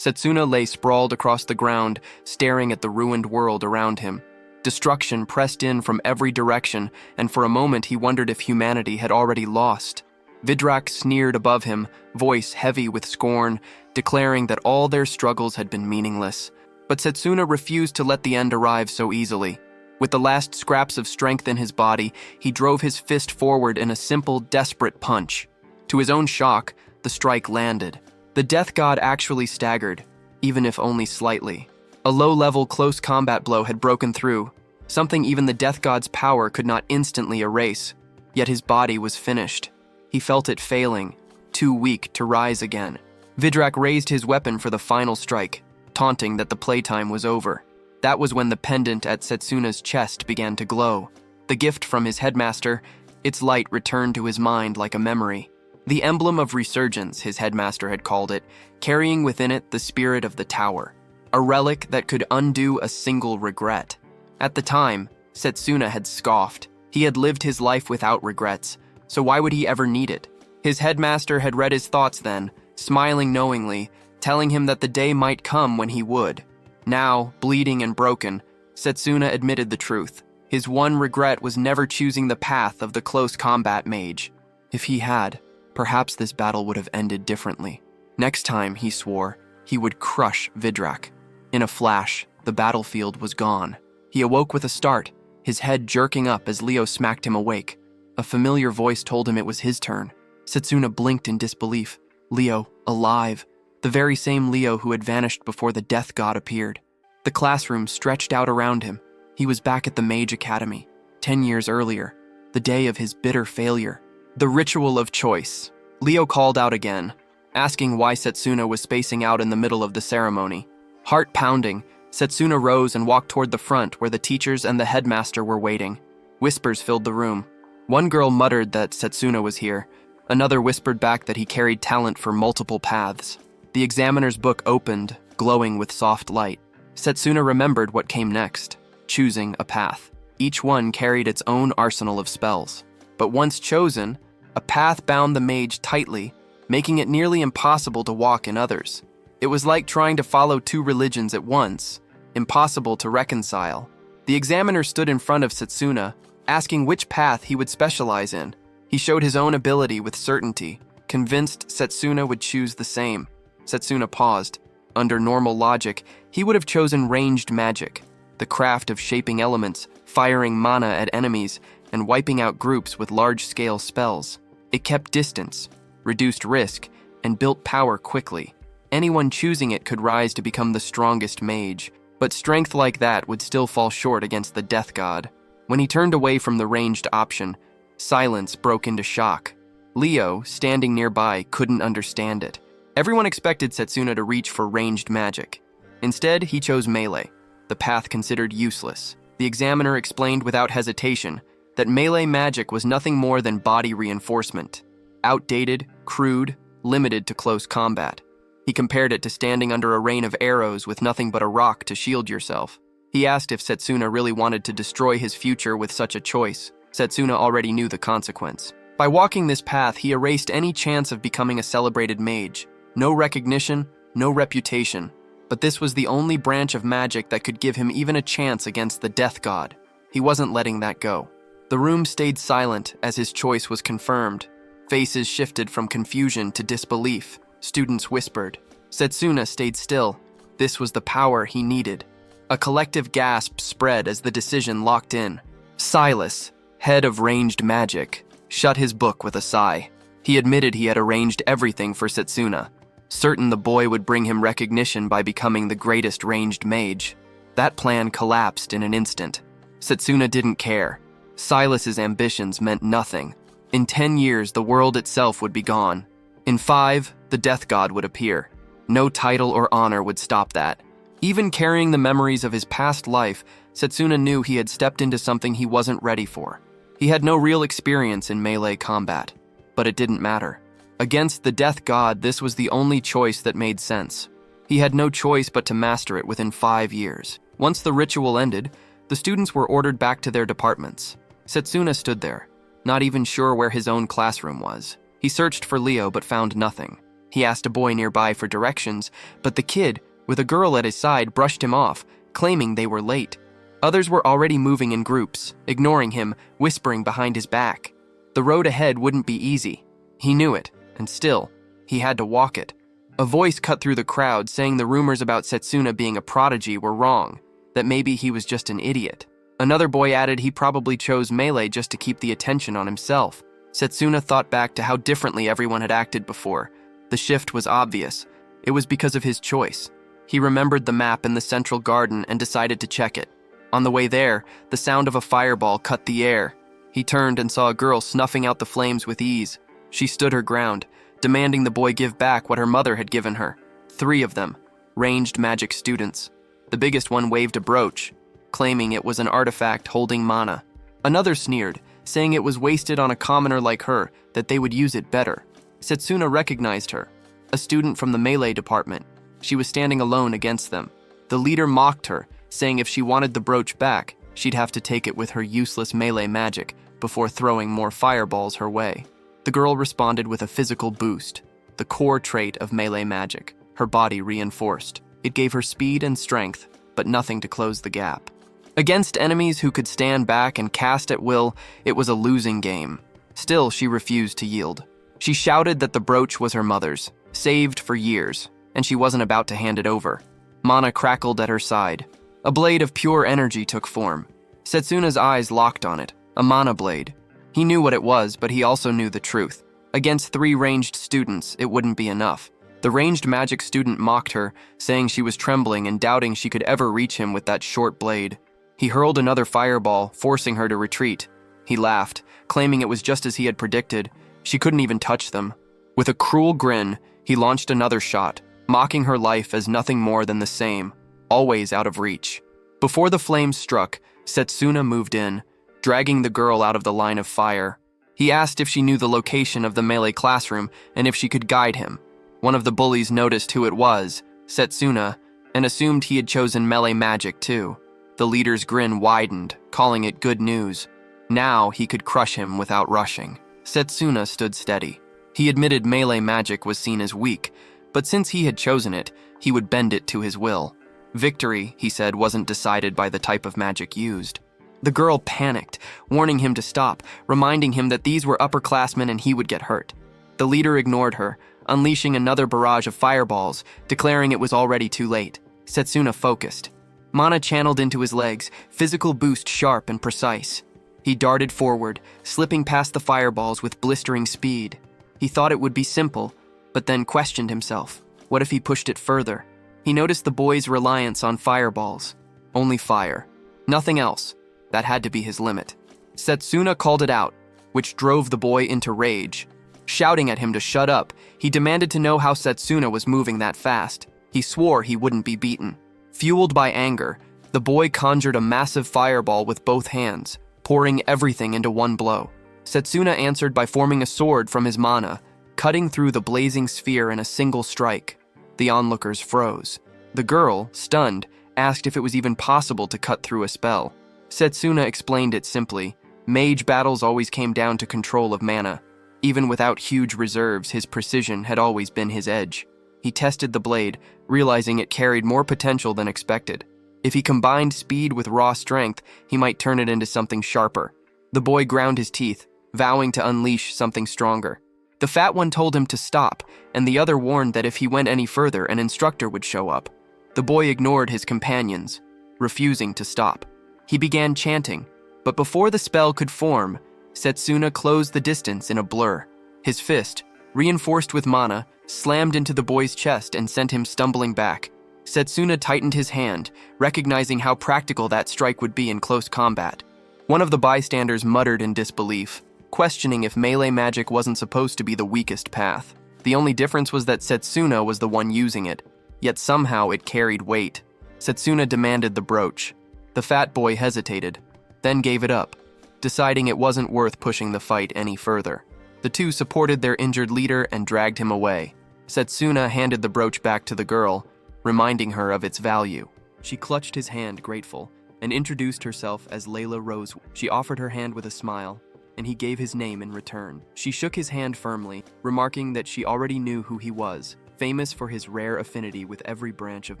Setsuna lay sprawled across the ground, staring at the ruined world around him. Destruction pressed in from every direction, and for a moment he wondered if humanity had already lost. Vidrak sneered above him, voice heavy with scorn, declaring that all their struggles had been meaningless. But Setsuna refused to let the end arrive so easily. With the last scraps of strength in his body, he drove his fist forward in a simple, desperate punch. To his own shock, the strike landed. The death god actually staggered, even if only slightly. A low-level close combat blow had broken through, something even the death god's power could not instantly erase. Yet his body was finished. He felt it failing, too weak to rise again. Vidrak raised his weapon for the final strike, taunting that the playtime was over. That was when the pendant at Setsuna's chest began to glow. The gift from his headmaster, its light returned to his mind like a memory. The emblem of resurgence, his headmaster had called it, carrying within it the spirit of the tower. A relic that could undo a single regret. At the time, Setsuna had scoffed. He had lived his life without regrets, so why would he ever need it? His headmaster had read his thoughts then, smiling knowingly, telling him that the day might come when he would. Now, bleeding and broken, Setsuna admitted the truth. His one regret was never choosing the path of the close combat mage. If he had, perhaps this battle would have ended differently. Next time, he swore, he would crush Vidrak. In a flash, the battlefield was gone. He awoke with a start, his head jerking up as Leo smacked him awake. A familiar voice told him it was his turn. Setsuna blinked in disbelief. Leo, alive. The very same Leo who had vanished before the death god appeared. The classroom stretched out around him. He was back at the Mage Academy, 10 years earlier, the day of his bitter failure. The ritual of choice. Leo called out again, asking why Setsuna was spacing out in the middle of the ceremony. Heart pounding, Setsuna rose and walked toward the front where the teachers and the headmaster were waiting. Whispers filled the room. One girl muttered that Setsuna was here. Another whispered back that he carried talent for multiple paths. The examiner's book opened, glowing with soft light. Setsuna remembered what came next, choosing a path. Each one carried its own arsenal of spells. But once chosen, a path bound the mage tightly, making it nearly impossible to walk in others. It was like trying to follow two religions at once, impossible to reconcile. The examiner stood in front of Setsuna, asking which path he would specialize in. He showed his own ability with certainty, convinced Setsuna would choose the same. Setsuna paused. Under normal logic, he would have chosen ranged magic, the craft of shaping elements, firing mana at enemies, and wiping out groups with large-scale spells. It kept distance, reduced risk, and built power quickly. Anyone choosing it could rise to become the strongest mage, but strength like that would still fall short against the death god. When he turned away from the ranged option, silence broke into shock. Leo, standing nearby, couldn't understand it. Everyone expected Setsuna to reach for ranged magic. Instead, he chose melee, the path considered useless. The examiner explained without hesitation that melee magic was nothing more than body reinforcement. Outdated, crude, limited to close combat. He compared it to standing under a rain of arrows with nothing but a rock to shield yourself. He asked if Setsuna really wanted to destroy his future with such a choice. Setsuna already knew the consequence. By walking this path, he erased any chance of becoming a celebrated mage. No recognition, no reputation. But this was the only branch of magic that could give him even a chance against the death god. He wasn't letting that go. The room stayed silent as his choice was confirmed. Faces shifted from confusion to disbelief. Students whispered. Setsuna stayed still. This was the power he needed. A collective gasp spread as the decision locked in. Silas, head of ranged magic, shut his book with a sigh. He admitted he had arranged everything for Setsuna, certain the boy would bring him recognition by becoming the greatest ranged mage. That plan collapsed in an instant. Setsuna didn't care. Silas's ambitions meant nothing. In 10 years, the world itself would be gone. In 5, the death god would appear. No title or honor would stop that. Even carrying the memories of his past life, Setsuna knew he had stepped into something he wasn't ready for. He had no real experience in melee combat, but it didn't matter. Against the death god, this was the only choice that made sense. He had no choice but to master it within 5 years. Once the ritual ended, the students were ordered back to their departments. Setsuna stood there, not even sure where his own classroom was. He searched for Leo but found nothing. He asked a boy nearby for directions, but the kid, with a girl at his side, brushed him off, claiming they were late. Others were already moving in groups, ignoring him, whispering behind his back. The road ahead wouldn't be easy. He knew it, and still, he had to walk it. A voice cut through the crowd saying the rumors about Setsuna being a prodigy were wrong, that maybe he was just an idiot. Another boy added he probably chose melee just to keep the attention on himself. Setsuna thought back to how differently everyone had acted before. The shift was obvious. It was because of his choice. He remembered the map in the central garden and decided to check it. On the way there, the sound of a fireball cut the air. He turned and saw a girl snuffing out the flames with ease. She stood her ground, demanding the boy give back what her mother had given her. 3 of them, ranged magic students. The biggest one waved a brooch, claiming it was an artifact holding mana. Another sneered, saying it was wasted on a commoner like her, that they would use it better. Setsuna recognized her, a student from the melee department. She was standing alone against them. The leader mocked her, saying if she wanted the brooch back, she'd have to take it with her useless melee magic before throwing more fireballs her way. The girl responded with a physical boost, the core trait of melee magic, her body reinforced. It gave her speed and strength, but nothing to close the gap. Against enemies who could stand back and cast at will, it was a losing game. Still, she refused to yield. She shouted that the brooch was her mother's, saved for years, and she wasn't about to hand it over. Mana crackled at her side. A blade of pure energy took form. Setsuna's eyes locked on it, a mana blade. He knew what it was, but he also knew the truth. Against 3 ranged students, it wouldn't be enough. The ranged magic student mocked her, saying she was trembling and doubting she could ever reach him with that short blade. He hurled another fireball, forcing her to retreat. He laughed, claiming it was just as he had predicted. She couldn't even touch them. With a cruel grin, he launched another shot, mocking her life as nothing more than the same, always out of reach. Before the flames struck, Setsuna moved in, dragging the girl out of the line of fire. He asked if she knew the location of the melee classroom and if she could guide him. One of the bullies noticed who it was, Setsuna, and assumed he had chosen melee magic too. The leader's grin widened, calling it good news. Now he could crush him without rushing. Setsuna stood steady. He admitted melee magic was seen as weak, but since he had chosen it, he would bend it to his will. Victory, he said, wasn't decided by the type of magic used. The girl panicked, warning him to stop, reminding him that these were upperclassmen and he would get hurt. The leader ignored her, unleashing another barrage of fireballs, declaring it was already too late. Setsuna focused. Mana channeled into his legs, physical boost sharp and precise. He darted forward, slipping past the fireballs with blistering speed. He thought it would be simple, but then questioned himself. What if he pushed it further? He noticed the boy's reliance on fireballs. Only fire. Nothing else. That had to be his limit. Setsuna called it out, which drove the boy into rage. Shouting at him to shut up, he demanded to know how Setsuna was moving that fast. He swore he wouldn't be beaten. Fueled by anger, the boy conjured a massive fireball with both hands, pouring everything into one blow. Setsuna answered by forming a sword from his mana, cutting through the blazing sphere in a single strike. The onlookers froze. The girl, stunned, asked if it was even possible to cut through a spell. Setsuna explained it simply. Mage battles always came down to control of mana. Even without huge reserves, his precision had always been his edge. He tested the blade, realizing it carried more potential than expected. If he combined speed with raw strength, he might turn it into something sharper. The boy ground his teeth, vowing to unleash something stronger. The fat one told him to stop, and the other warned that if he went any further, an instructor would show up. The boy ignored his companions, refusing to stop. He began chanting, but before the spell could form, Setsuna closed the distance in a blur. His fist, reinforced with mana, slammed into the boy's chest and sent him stumbling back. Setsuna tightened his hand, recognizing how practical that strike would be in close combat. One of the bystanders muttered in disbelief, questioning if melee magic wasn't supposed to be the weakest path. The only difference was that Setsuna was the one using it, yet somehow it carried weight. Setsuna demanded the brooch. The fat boy hesitated, then gave it up, deciding it wasn't worth pushing the fight any further. The two supported their injured leader and dragged him away. Setsuna handed the brooch back to the girl, reminding her of its value. She clutched his hand, grateful, and introduced herself as Layla Rose. She offered her hand with a smile, and he gave his name in return. She shook his hand firmly, remarking that she already knew who he was, famous for his rare affinity with every branch of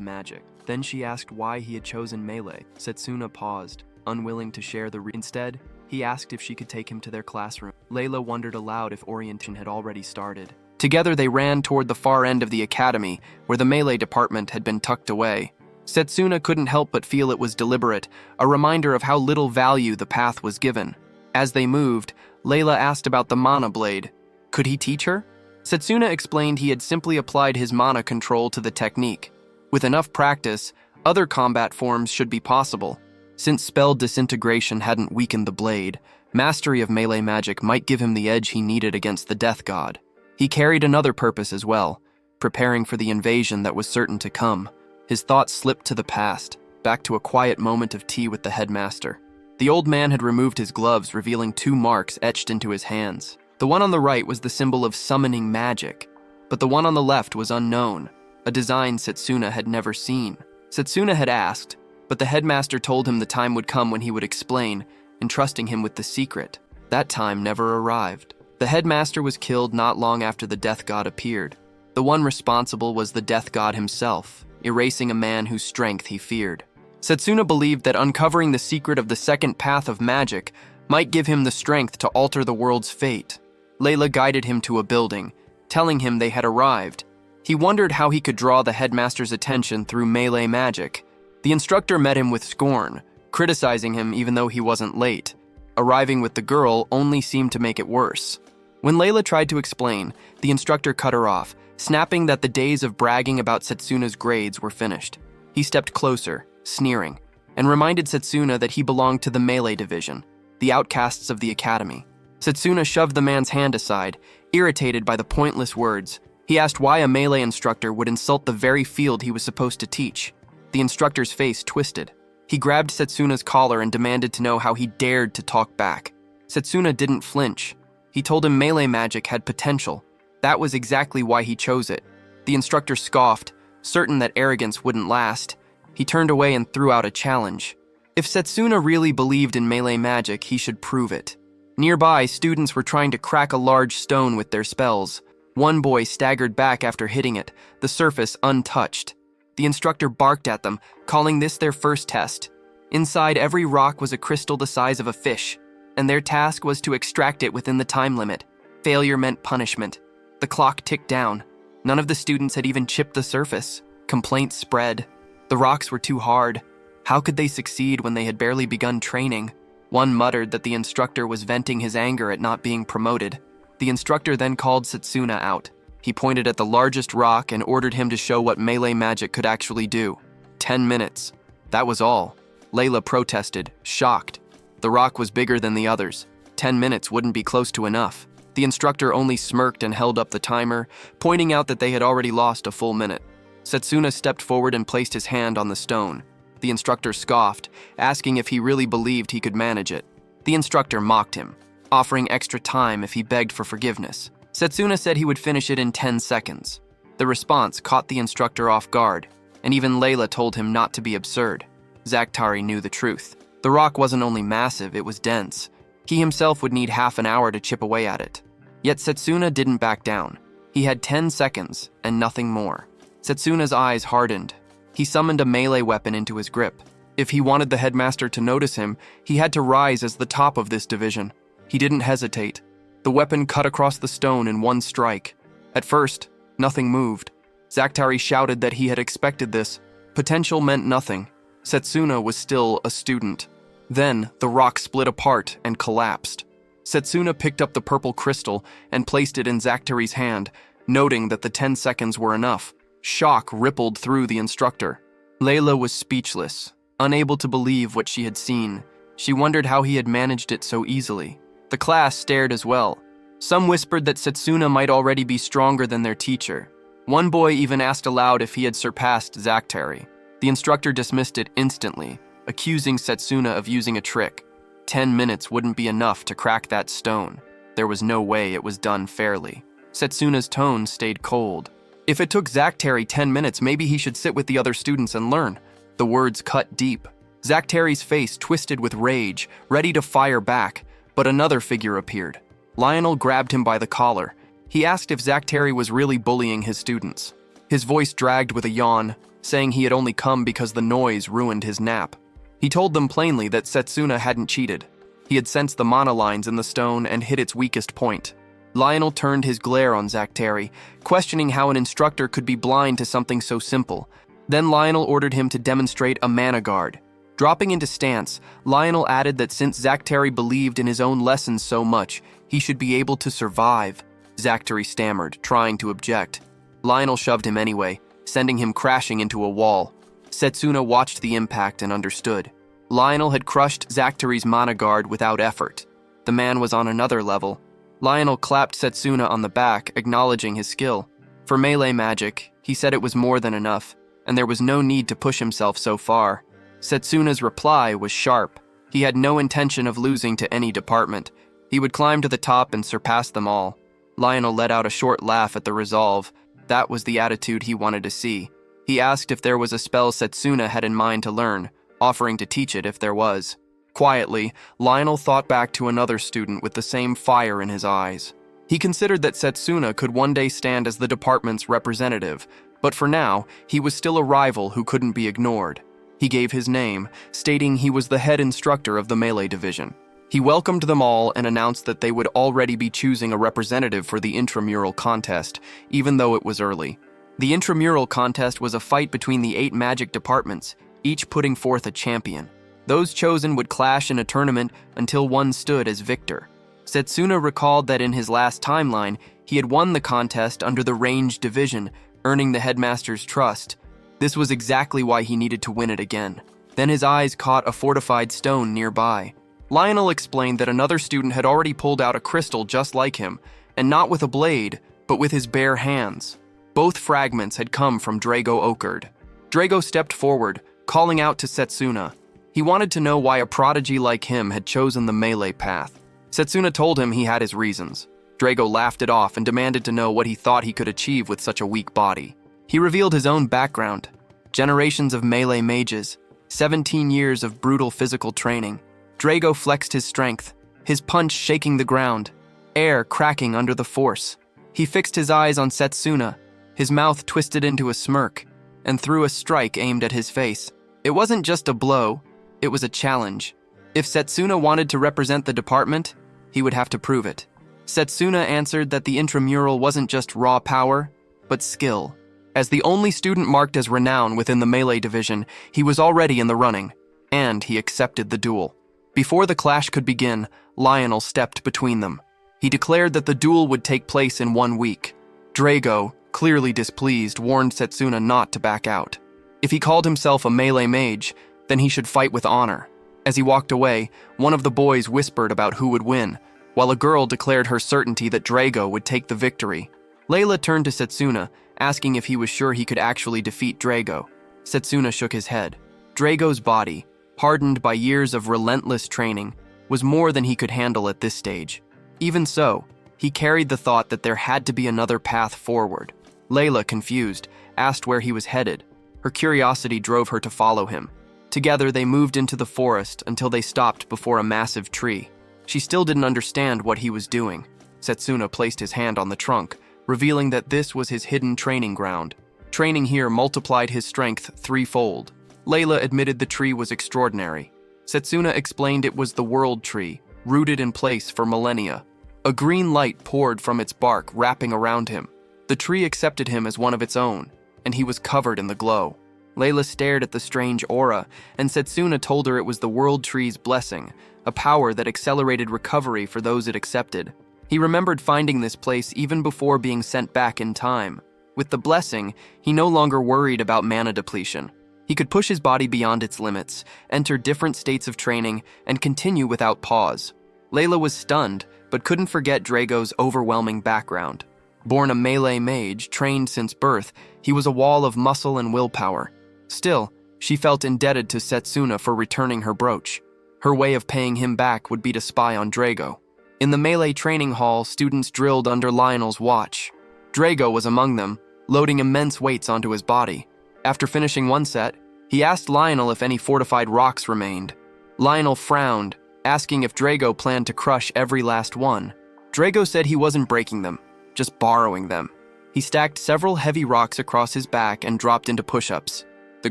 magic. Then she asked why he had chosen melee. Setsuna paused, unwilling to share the Instead, he asked if she could take him to their classroom. Layla wondered aloud if orientation had already started. Together they ran toward the far end of the academy, where the melee department had been tucked away. Setsuna couldn't help but feel it was deliberate, a reminder of how little value the path was given. As they moved, Layla asked about the mana blade. Could he teach her? Setsuna explained he had simply applied his mana control to the technique. With enough practice, other combat forms should be possible. Since spell disintegration hadn't weakened the blade, mastery of melee magic might give him the edge he needed against the death god. He carried another purpose as well, preparing for the invasion that was certain to come. His thoughts slipped to the past, back to a quiet moment of tea with the headmaster. The old man had removed his gloves, revealing 2 marks etched into his hands. The one on the right was the symbol of summoning magic, but the one on the left was unknown, a design Setsuna had never seen. Setsuna had asked, but the headmaster told him the time would come when he would explain, entrusting him with the secret. That time never arrived. The headmaster was killed not long after the death god appeared. The one responsible was the death god himself, erasing a man whose strength he feared. Setsuna believed that uncovering the secret of the second path of magic might give him the strength to alter the world's fate. Layla guided him to a building, telling him they had arrived. He wondered how he could draw the headmaster's attention through melee magic. The instructor met him with scorn, criticizing him even though he wasn't late. Arriving with the girl only seemed to make it worse. When Layla tried to explain, the instructor cut her off, snapping that the days of bragging about Setsuna's grades were finished. He stepped closer, sneering, and reminded Setsuna that he belonged to the melee division, the outcasts of the academy. Setsuna shoved the man's hand aside, irritated by the pointless words. He asked why a melee instructor would insult the very field he was supposed to teach. The instructor's face twisted. He grabbed Setsuna's collar and demanded to know how he dared to talk back. Setsuna didn't flinch. He told him melee magic had potential. That was exactly why he chose it. The instructor scoffed, certain that arrogance wouldn't last. He turned away and threw out a challenge. If Setsuna really believed in melee magic, he should prove it. Nearby, students were trying to crack a large stone with their spells. One boy staggered back after hitting it, the surface untouched. The instructor barked at them, calling this their first test. Inside every rock was a crystal the size of a fish, and their task was to extract it within the time limit. Failure meant punishment. The clock ticked down. None of the students had even chipped the surface. Complaints spread. The rocks were too hard. How could they succeed when they had barely begun training? One muttered that the instructor was venting his anger at not being promoted. The instructor then called Setsuna out. He pointed at the largest rock and ordered him to show what melee magic could actually do. 10 minutes. That was all. Layla protested, shocked. The rock was bigger than the others. 10 minutes wouldn't be close to enough. The instructor only smirked and held up the timer, pointing out that they had already lost a full minute. Setsuna stepped forward and placed his hand on the stone. The instructor scoffed, asking if he really believed he could manage it. The instructor mocked him, offering extra time if he begged for forgiveness. Setsuna said he would finish it in 10 seconds. The response caught the instructor off guard, and even Layla told him not to be absurd. Zakhtari knew the truth. The rock wasn't only massive, it was dense. He himself would need half an hour to chip away at it. Yet Setsuna didn't back down. He had 10 seconds and nothing more. Setsuna's eyes hardened. He summoned a melee weapon into his grip. If he wanted the headmaster to notice him, he had to rise as the top of this division. He didn't hesitate. The weapon cut across the stone in one strike. At first, nothing moved. Zakhtari shouted that he had expected this. Potential meant nothing. Setsuna was still a student. Then, the rock split apart and collapsed. Setsuna picked up the purple crystal and placed it in Zakhtari's hand, noting that the 10 seconds were enough. Shock rippled through the instructor. Layla was speechless, unable to believe what she had seen. She wondered how he had managed it so easily. The class stared as well. Some whispered that Setsuna might already be stronger than their teacher. One boy even asked aloud if he had surpassed Zakhtari. The instructor dismissed it instantly, accusing Setsuna of using a trick. 10 minutes wouldn't be enough to crack that stone. There was no way it was done fairly. Setsuna's tone stayed cold. If it took Zakhtari 10 minutes, maybe he should sit with the other students and learn. The words cut deep. Zakhtari's face twisted with rage, ready to fire back, But another figure appeared. Lionel grabbed him by the collar. He asked if Zacteri was really bullying his students. His voice dragged with a yawn, saying he had only come because the noise ruined his nap. He told them plainly that Setsuna hadn't cheated. He had sensed the mana lines in the stone and hit its weakest point. Lionel turned his glare on Zacteri, questioning how an instructor could be blind to something so simple. Then Lionel ordered him to demonstrate a mana guard. Dropping into stance, Lionel added that since Zacteri believed in his own lessons so much, he should be able to survive. Zacteri stammered, trying to object. Lionel shoved him anyway, sending him crashing into a wall. Setsuna watched the impact and understood. Lionel had crushed Zacteri's mana guard without effort. The man was on another level. Lionel clapped Setsuna on the back, acknowledging his skill. For melee magic, he said it was more than enough, and there was no need to push himself so far. Setsuna's reply was sharp. He had no intention of losing to any department. He would climb to the top and surpass them all. Lionel let out a short laugh at the resolve. That was the attitude he wanted to see. He asked if there was a spell Setsuna had in mind to learn, offering to teach it if there was. Quietly, Lionel thought back to another student with the same fire in his eyes. He considered that Setsuna could one day stand as the department's representative, but for now, he was still a rival who couldn't be ignored. He gave his name, stating he was the head instructor of the melee division. He welcomed them all and announced that they would already be choosing a representative for the intramural contest, even though it was early. The intramural contest was a fight between the 8 magic departments, each putting forth a champion. Those chosen would clash in a tournament until one stood as victor. Setsuna recalled that in his last timeline, he had won the contest under the ranged division, earning the headmaster's trust. This was exactly why he needed to win it again. Then his eyes caught a fortified stone nearby. Lionel explained that another student had already pulled out a crystal just like him, and not with a blade, but with his bare hands. Both fragments had come from Drago Okerd. Drago stepped forward, calling out to Setsuna. He wanted to know why a prodigy like him had chosen the melee path. Setsuna told him he had his reasons. Drago laughed it off and demanded to know what he thought he could achieve with such a weak body. He revealed his own background. Generations of melee mages, 17 years of brutal physical training. Drago flexed his strength, his punch shaking the ground, air cracking under the force. He fixed his eyes on Setsuna, his mouth twisted into a smirk, and threw a strike aimed at his face. It wasn't just a blow, it was a challenge. If Setsuna wanted to represent the department, he would have to prove it. Setsuna answered that the intramural wasn't just raw power, but skill. As the only student marked as renown within the melee division, he was already in the running, and he accepted the duel. Before the clash could begin, Lionel stepped between them. He declared that the duel would take place in 1 week. Drago, clearly displeased, warned Setsuna not to back out. If he called himself a melee mage, then he should fight with honor. As he walked away, one of the boys whispered about who would win, while a girl declared her certainty that Drago would take the victory. Layla turned to Setsuna, asking if he was sure he could actually defeat Drago. Setsuna shook his head. Drago's body, hardened by years of relentless training, was more than he could handle at this stage. Even so, he carried the thought that there had to be another path forward. Layla, confused, asked where he was headed. Her curiosity drove her to follow him. Together, they moved into the forest until they stopped before a massive tree. She still didn't understand what he was doing. Setsuna placed his hand on the trunk, revealing that this was his hidden training ground. Training here multiplied his strength threefold. Layla admitted the tree was extraordinary. Setsuna explained it was the world tree, rooted in place for millennia. A green light poured from its bark, wrapping around him. The tree accepted him as one of its own, and he was covered in the glow. Layla stared at the strange aura, and Setsuna told her it was the world tree's blessing, a power that accelerated recovery for those it accepted. He remembered finding this place even before being sent back in time. With the blessing, he no longer worried about mana depletion. He could push his body beyond its limits, enter different states of training, and continue without pause. Layla was stunned, but couldn't forget Drago's overwhelming background. Born a melee mage, trained since birth, he was a wall of muscle and willpower. Still, she felt indebted to Setsuna for returning her brooch. Her way of paying him back would be to spy on Drago. In the melee training hall, students drilled under Lionel's watch. Drago was among them, loading immense weights onto his body. After finishing one set, he asked Lionel if any fortified rocks remained. Lionel frowned, asking if Drago planned to crush every last one. Drago said he wasn't breaking them, just borrowing them. He stacked several heavy rocks across his back and dropped into push-ups. The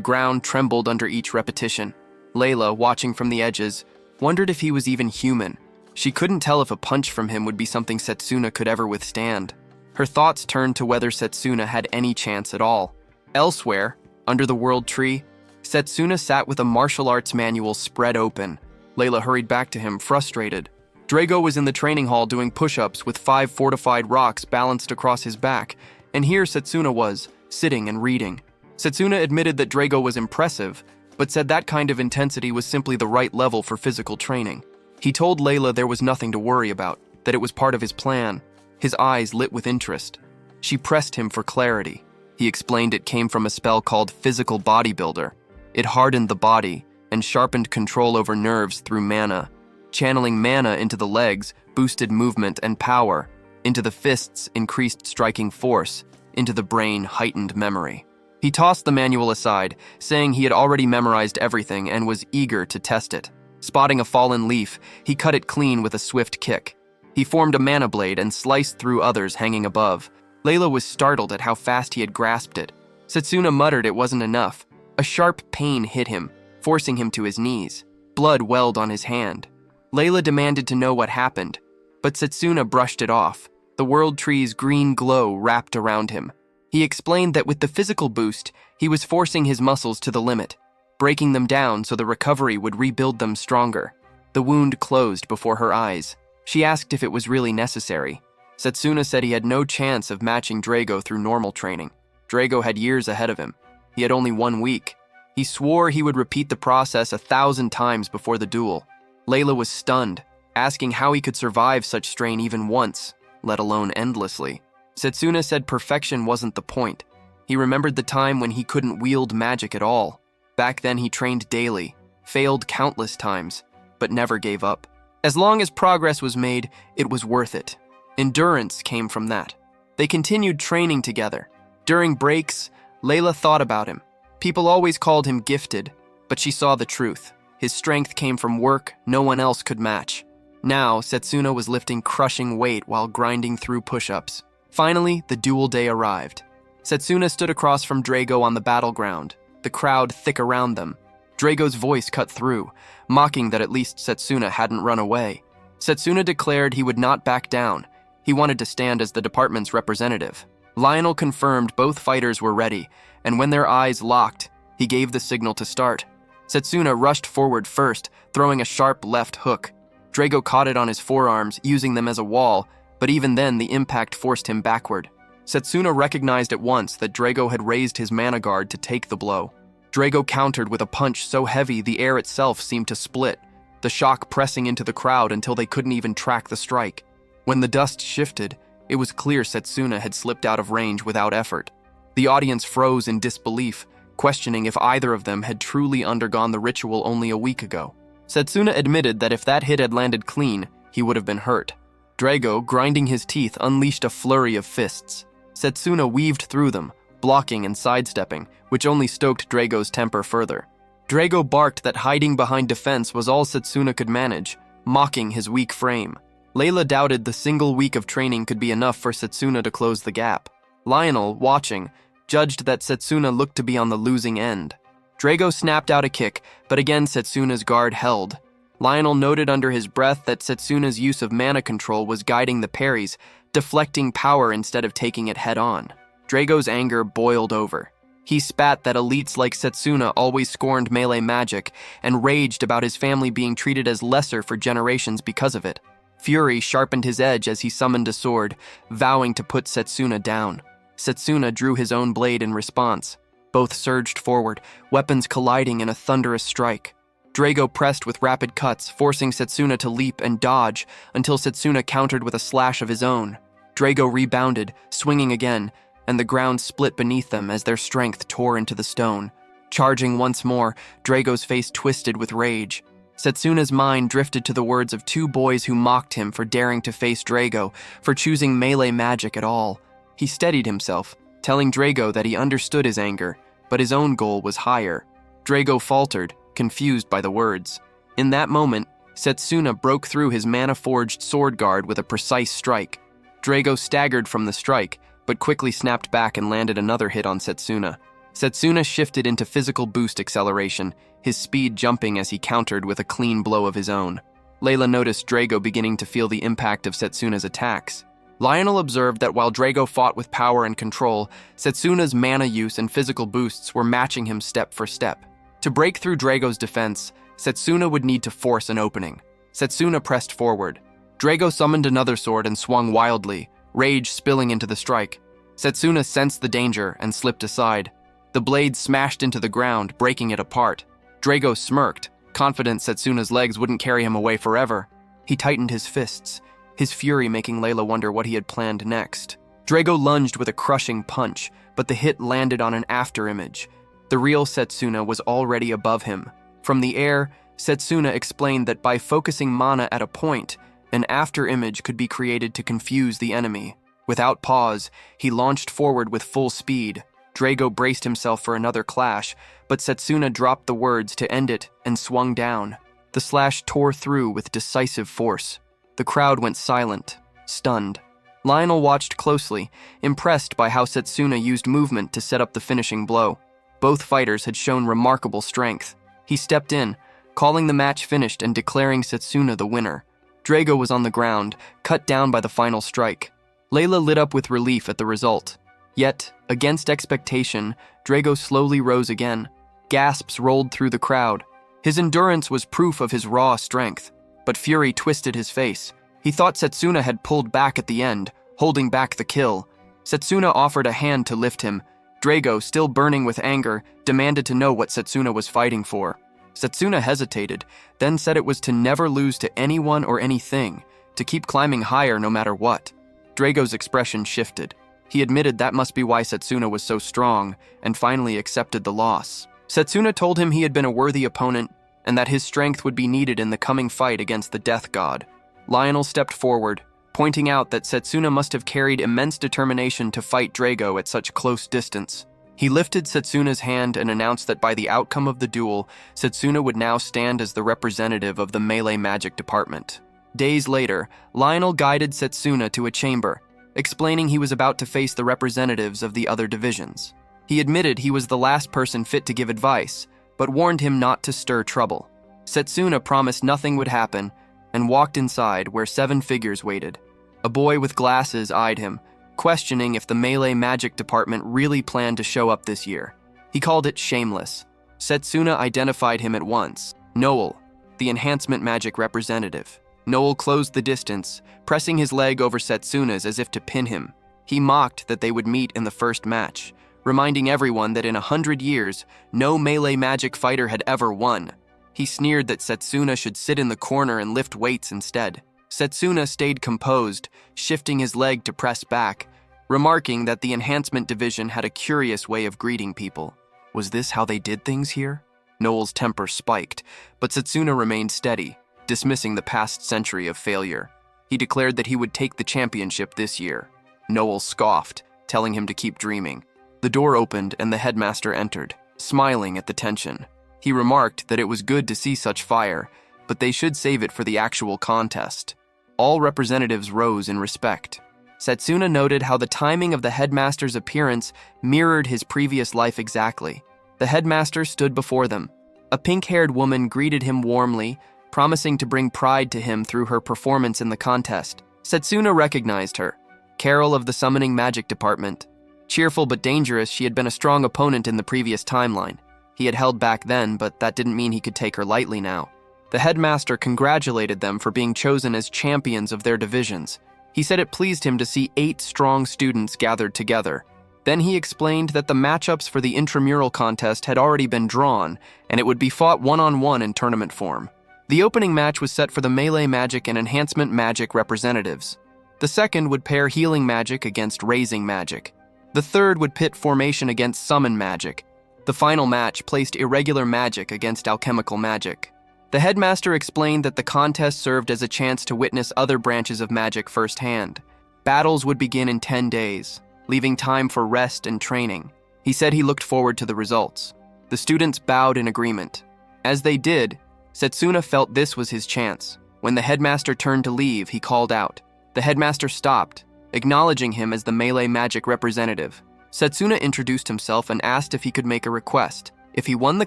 ground trembled under each repetition. Layla, watching from the edges, wondered if he was even human. She couldn't tell if a punch from him would be something Setsuna could ever withstand. Her thoughts turned to whether Setsuna had any chance at all. Elsewhere, under the world tree, Setsuna sat with a martial arts manual spread open. Layla hurried back to him, frustrated. Drago was in the training hall doing push-ups with 5 fortified rocks balanced across his back, and here Setsuna was, sitting and reading. Setsuna admitted that Drago was impressive, but said that kind of intensity was simply the right level for physical training. He told Layla there was nothing to worry about, that it was part of his plan. His eyes lit with interest. She pressed him for clarity. He explained it came from a spell called Physical Bodybuilder. It hardened the body and sharpened control over nerves through mana. Channeling mana into the legs boosted movement and power. Into the fists increased striking force. Into the brain heightened memory. He tossed the manual aside, saying he had already memorized everything and was eager to test it. Spotting a fallen leaf, he cut it clean with a swift kick. He formed a mana blade and sliced through others hanging above. Layla was startled at how fast he had grasped it. Setsuna muttered it wasn't enough. A sharp pain hit him, forcing him to his knees. Blood welled on his hand. Layla demanded to know what happened, but Setsuna brushed it off. The world tree's green glow wrapped around him. He explained that with the physical boost, he was forcing his muscles to the limit, breaking them down so the recovery would rebuild them stronger. The wound closed before her eyes. She asked if it was really necessary. Setsuna said he had no chance of matching Drago through normal training. Drago had years ahead of him. He had only 1 week. He swore he would repeat the process 1,000 times before the duel. Layla was stunned, asking how he could survive such strain even once, let alone endlessly. Setsuna said perfection wasn't the point. He remembered the time when he couldn't wield magic at all. Back then he trained daily, failed countless times, but never gave up. As long as progress was made, it was worth it. Endurance came from that. They continued training together. During breaks, Layla thought about him. People always called him gifted, but she saw the truth. His strength came from work no one else could match. Now, Setsuna was lifting crushing weight while grinding through push-ups. Finally, the duel day arrived. Setsuna stood across from Drago on the battleground, the crowd thick around them. Drago's voice cut through, mocking that at least Setsuna hadn't run away. Setsuna declared he would not back down. He wanted to stand as the department's representative. Lionel confirmed both fighters were ready, and when their eyes locked, he gave the signal to start. Setsuna rushed forward first, throwing a sharp left hook. Drago caught it on his forearms, using them as a wall, but even then the impact forced him backward. Setsuna recognized at once that Drago had raised his mana guard to take the blow. Drago countered with a punch so heavy the air itself seemed to split, the shock pressing into the crowd until they couldn't even track the strike. When the dust shifted, it was clear Setsuna had slipped out of range without effort. The audience froze in disbelief, questioning if either of them had truly undergone the ritual only a week ago. Setsuna admitted that if that hit had landed clean, he would have been hurt. Drago, grinding his teeth, unleashed a flurry of fists. Setsuna weaved through them, blocking and sidestepping, which only stoked Drago's temper further. Drago barked that hiding behind defense was all Setsuna could manage, mocking his weak frame. Layla doubted the single week of training could be enough for Setsuna to close the gap. Lionel, watching, judged that Setsuna looked to be on the losing end. Drago snapped out a kick, but again Setsuna's guard held. Lionel noted under his breath that Setsuna's use of mana control was guiding the parries, deflecting power instead of taking it head-on. Drago's anger boiled over. He spat that elites like Setsuna always scorned melee magic and raged about his family being treated as lesser for generations because of it. Fury sharpened his edge as he summoned a sword, vowing to put Setsuna down. Setsuna drew his own blade in response. Both surged forward, weapons colliding in a thunderous strike. Drago pressed with rapid cuts, forcing Setsuna to leap and dodge until Setsuna countered with a slash of his own. Drago rebounded, swinging again, and the ground split beneath them as their strength tore into the stone. Charging once more, Drago's face twisted with rage. Setsuna's mind drifted to the words of 2 boys who mocked him for daring to face Drago, for choosing melee magic at all. He steadied himself, telling Drago that he understood his anger, but his own goal was higher. Drago faltered, confused by the words. In that moment, Setsuna broke through his mana-forged sword guard with a precise strike. Drago staggered from the strike, but quickly snapped back and landed another hit on Setsuna. Setsuna shifted into physical boost acceleration, his speed jumping as he countered with a clean blow of his own. Layla noticed Drago beginning to feel the impact of Setsuna's attacks. Lionel observed that while Drago fought with power and control, Setsuna's mana use and physical boosts were matching him step for step. To break through Drago's defense, Setsuna would need to force an opening. Setsuna pressed forward. Drago summoned another sword and swung wildly, rage spilling into the strike. Setsuna sensed the danger and slipped aside. The blade smashed into the ground, breaking it apart. Drago smirked, confident Setsuna's legs wouldn't carry him away forever. He tightened his fists, his fury making Layla wonder what he had planned next. Drago lunged with a crushing punch, but the hit landed on an afterimage. The real Setsuna was already above him. From the air, Setsuna explained that by focusing mana at a point, an afterimage could be created to confuse the enemy. Without pause, he launched forward with full speed. Drago braced himself for another clash, but Setsuna dropped the words to end it and swung down. The slash tore through with decisive force. The crowd went silent, stunned. Lionel watched closely, impressed by how Setsuna used movement to set up the finishing blow. Both fighters had shown remarkable strength. He stepped in, calling the match finished and declaring Setsuna the winner. Drago was on the ground, cut down by the final strike. Layla lit up with relief at the result. Yet, against expectation, Drago slowly rose again. Gasps rolled through the crowd. His endurance was proof of his raw strength, but fury twisted his face. He thought Setsuna had pulled back at the end, holding back the kill. Setsuna offered a hand to lift him. Drago, still burning with anger, demanded to know what Setsuna was fighting for. Setsuna hesitated, then said it was to never lose to anyone or anything, to keep climbing higher no matter what. Drago's expression shifted. He admitted that must be why Setsuna was so strong, and finally accepted the loss. Setsuna told him he had been a worthy opponent, and that his strength would be needed in the coming fight against the Death God. Lionel stepped forward, pointing out that Setsuna must have carried immense determination to fight Drago at such close distance. He lifted Setsuna's hand and announced that by the outcome of the duel, Setsuna would now stand as the representative of the melee magic department. Days later, Lionel guided Setsuna to a chamber, explaining he was about to face the representatives of the other divisions. He admitted he was the last person fit to give advice, but warned him not to stir trouble. Setsuna promised nothing would happen and walked inside where 7 figures waited. A boy with glasses eyed him, questioning if the melee magic department really planned to show up this year. He called it shameless. Setsuna identified him at once. Noel, the enhancement magic representative. Noel closed the distance, pressing his leg over Setsuna's as if to pin him. He mocked that they would meet in the first match, reminding everyone that in 100 years, no melee magic fighter had ever won. He sneered that Setsuna should sit in the corner and lift weights instead. Setsuna stayed composed, shifting his leg to press back, remarking that the enhancement division had a curious way of greeting people. Was this how they did things here? Noel's temper spiked, but Setsuna remained steady, dismissing the past century of failure. He declared that he would take the championship this year. Noel scoffed, telling him to keep dreaming. The door opened and the headmaster entered, smiling at the tension. He remarked that it was good to see such fire, but they should save it for the actual contest. All representatives rose in respect. Setsuna noted how the timing of the headmaster's appearance mirrored his previous life exactly. The headmaster stood before them. A pink-haired woman greeted him warmly, promising to bring pride to him through her performance in the contest. Setsuna recognized her, Carol of the Summoning Magic Department. Cheerful but dangerous, she had been a strong opponent in the previous timeline. He had held back then, but that didn't mean he could take her lightly now. The headmaster congratulated them for being chosen as champions of their divisions. He said it pleased him to see 8 strong students gathered together. Then he explained that the matchups for the intramural contest had already been drawn, and it would be fought one-on-one in tournament form. The opening match was set for the melee magic and enhancement magic representatives. The second would pair healing magic against raising magic. The third would pit formation against summon magic. The final match placed irregular magic against alchemical magic. The headmaster explained that the contest served as a chance to witness other branches of magic firsthand. Battles would begin in 10 days, leaving time for rest and training. He said he looked forward to the results. The students bowed in agreement. As they did, Setsuna felt this was his chance. When the headmaster turned to leave, he called out. The headmaster stopped, acknowledging him as the melee magic representative. Setsuna introduced himself and asked if he could make a request. If he won the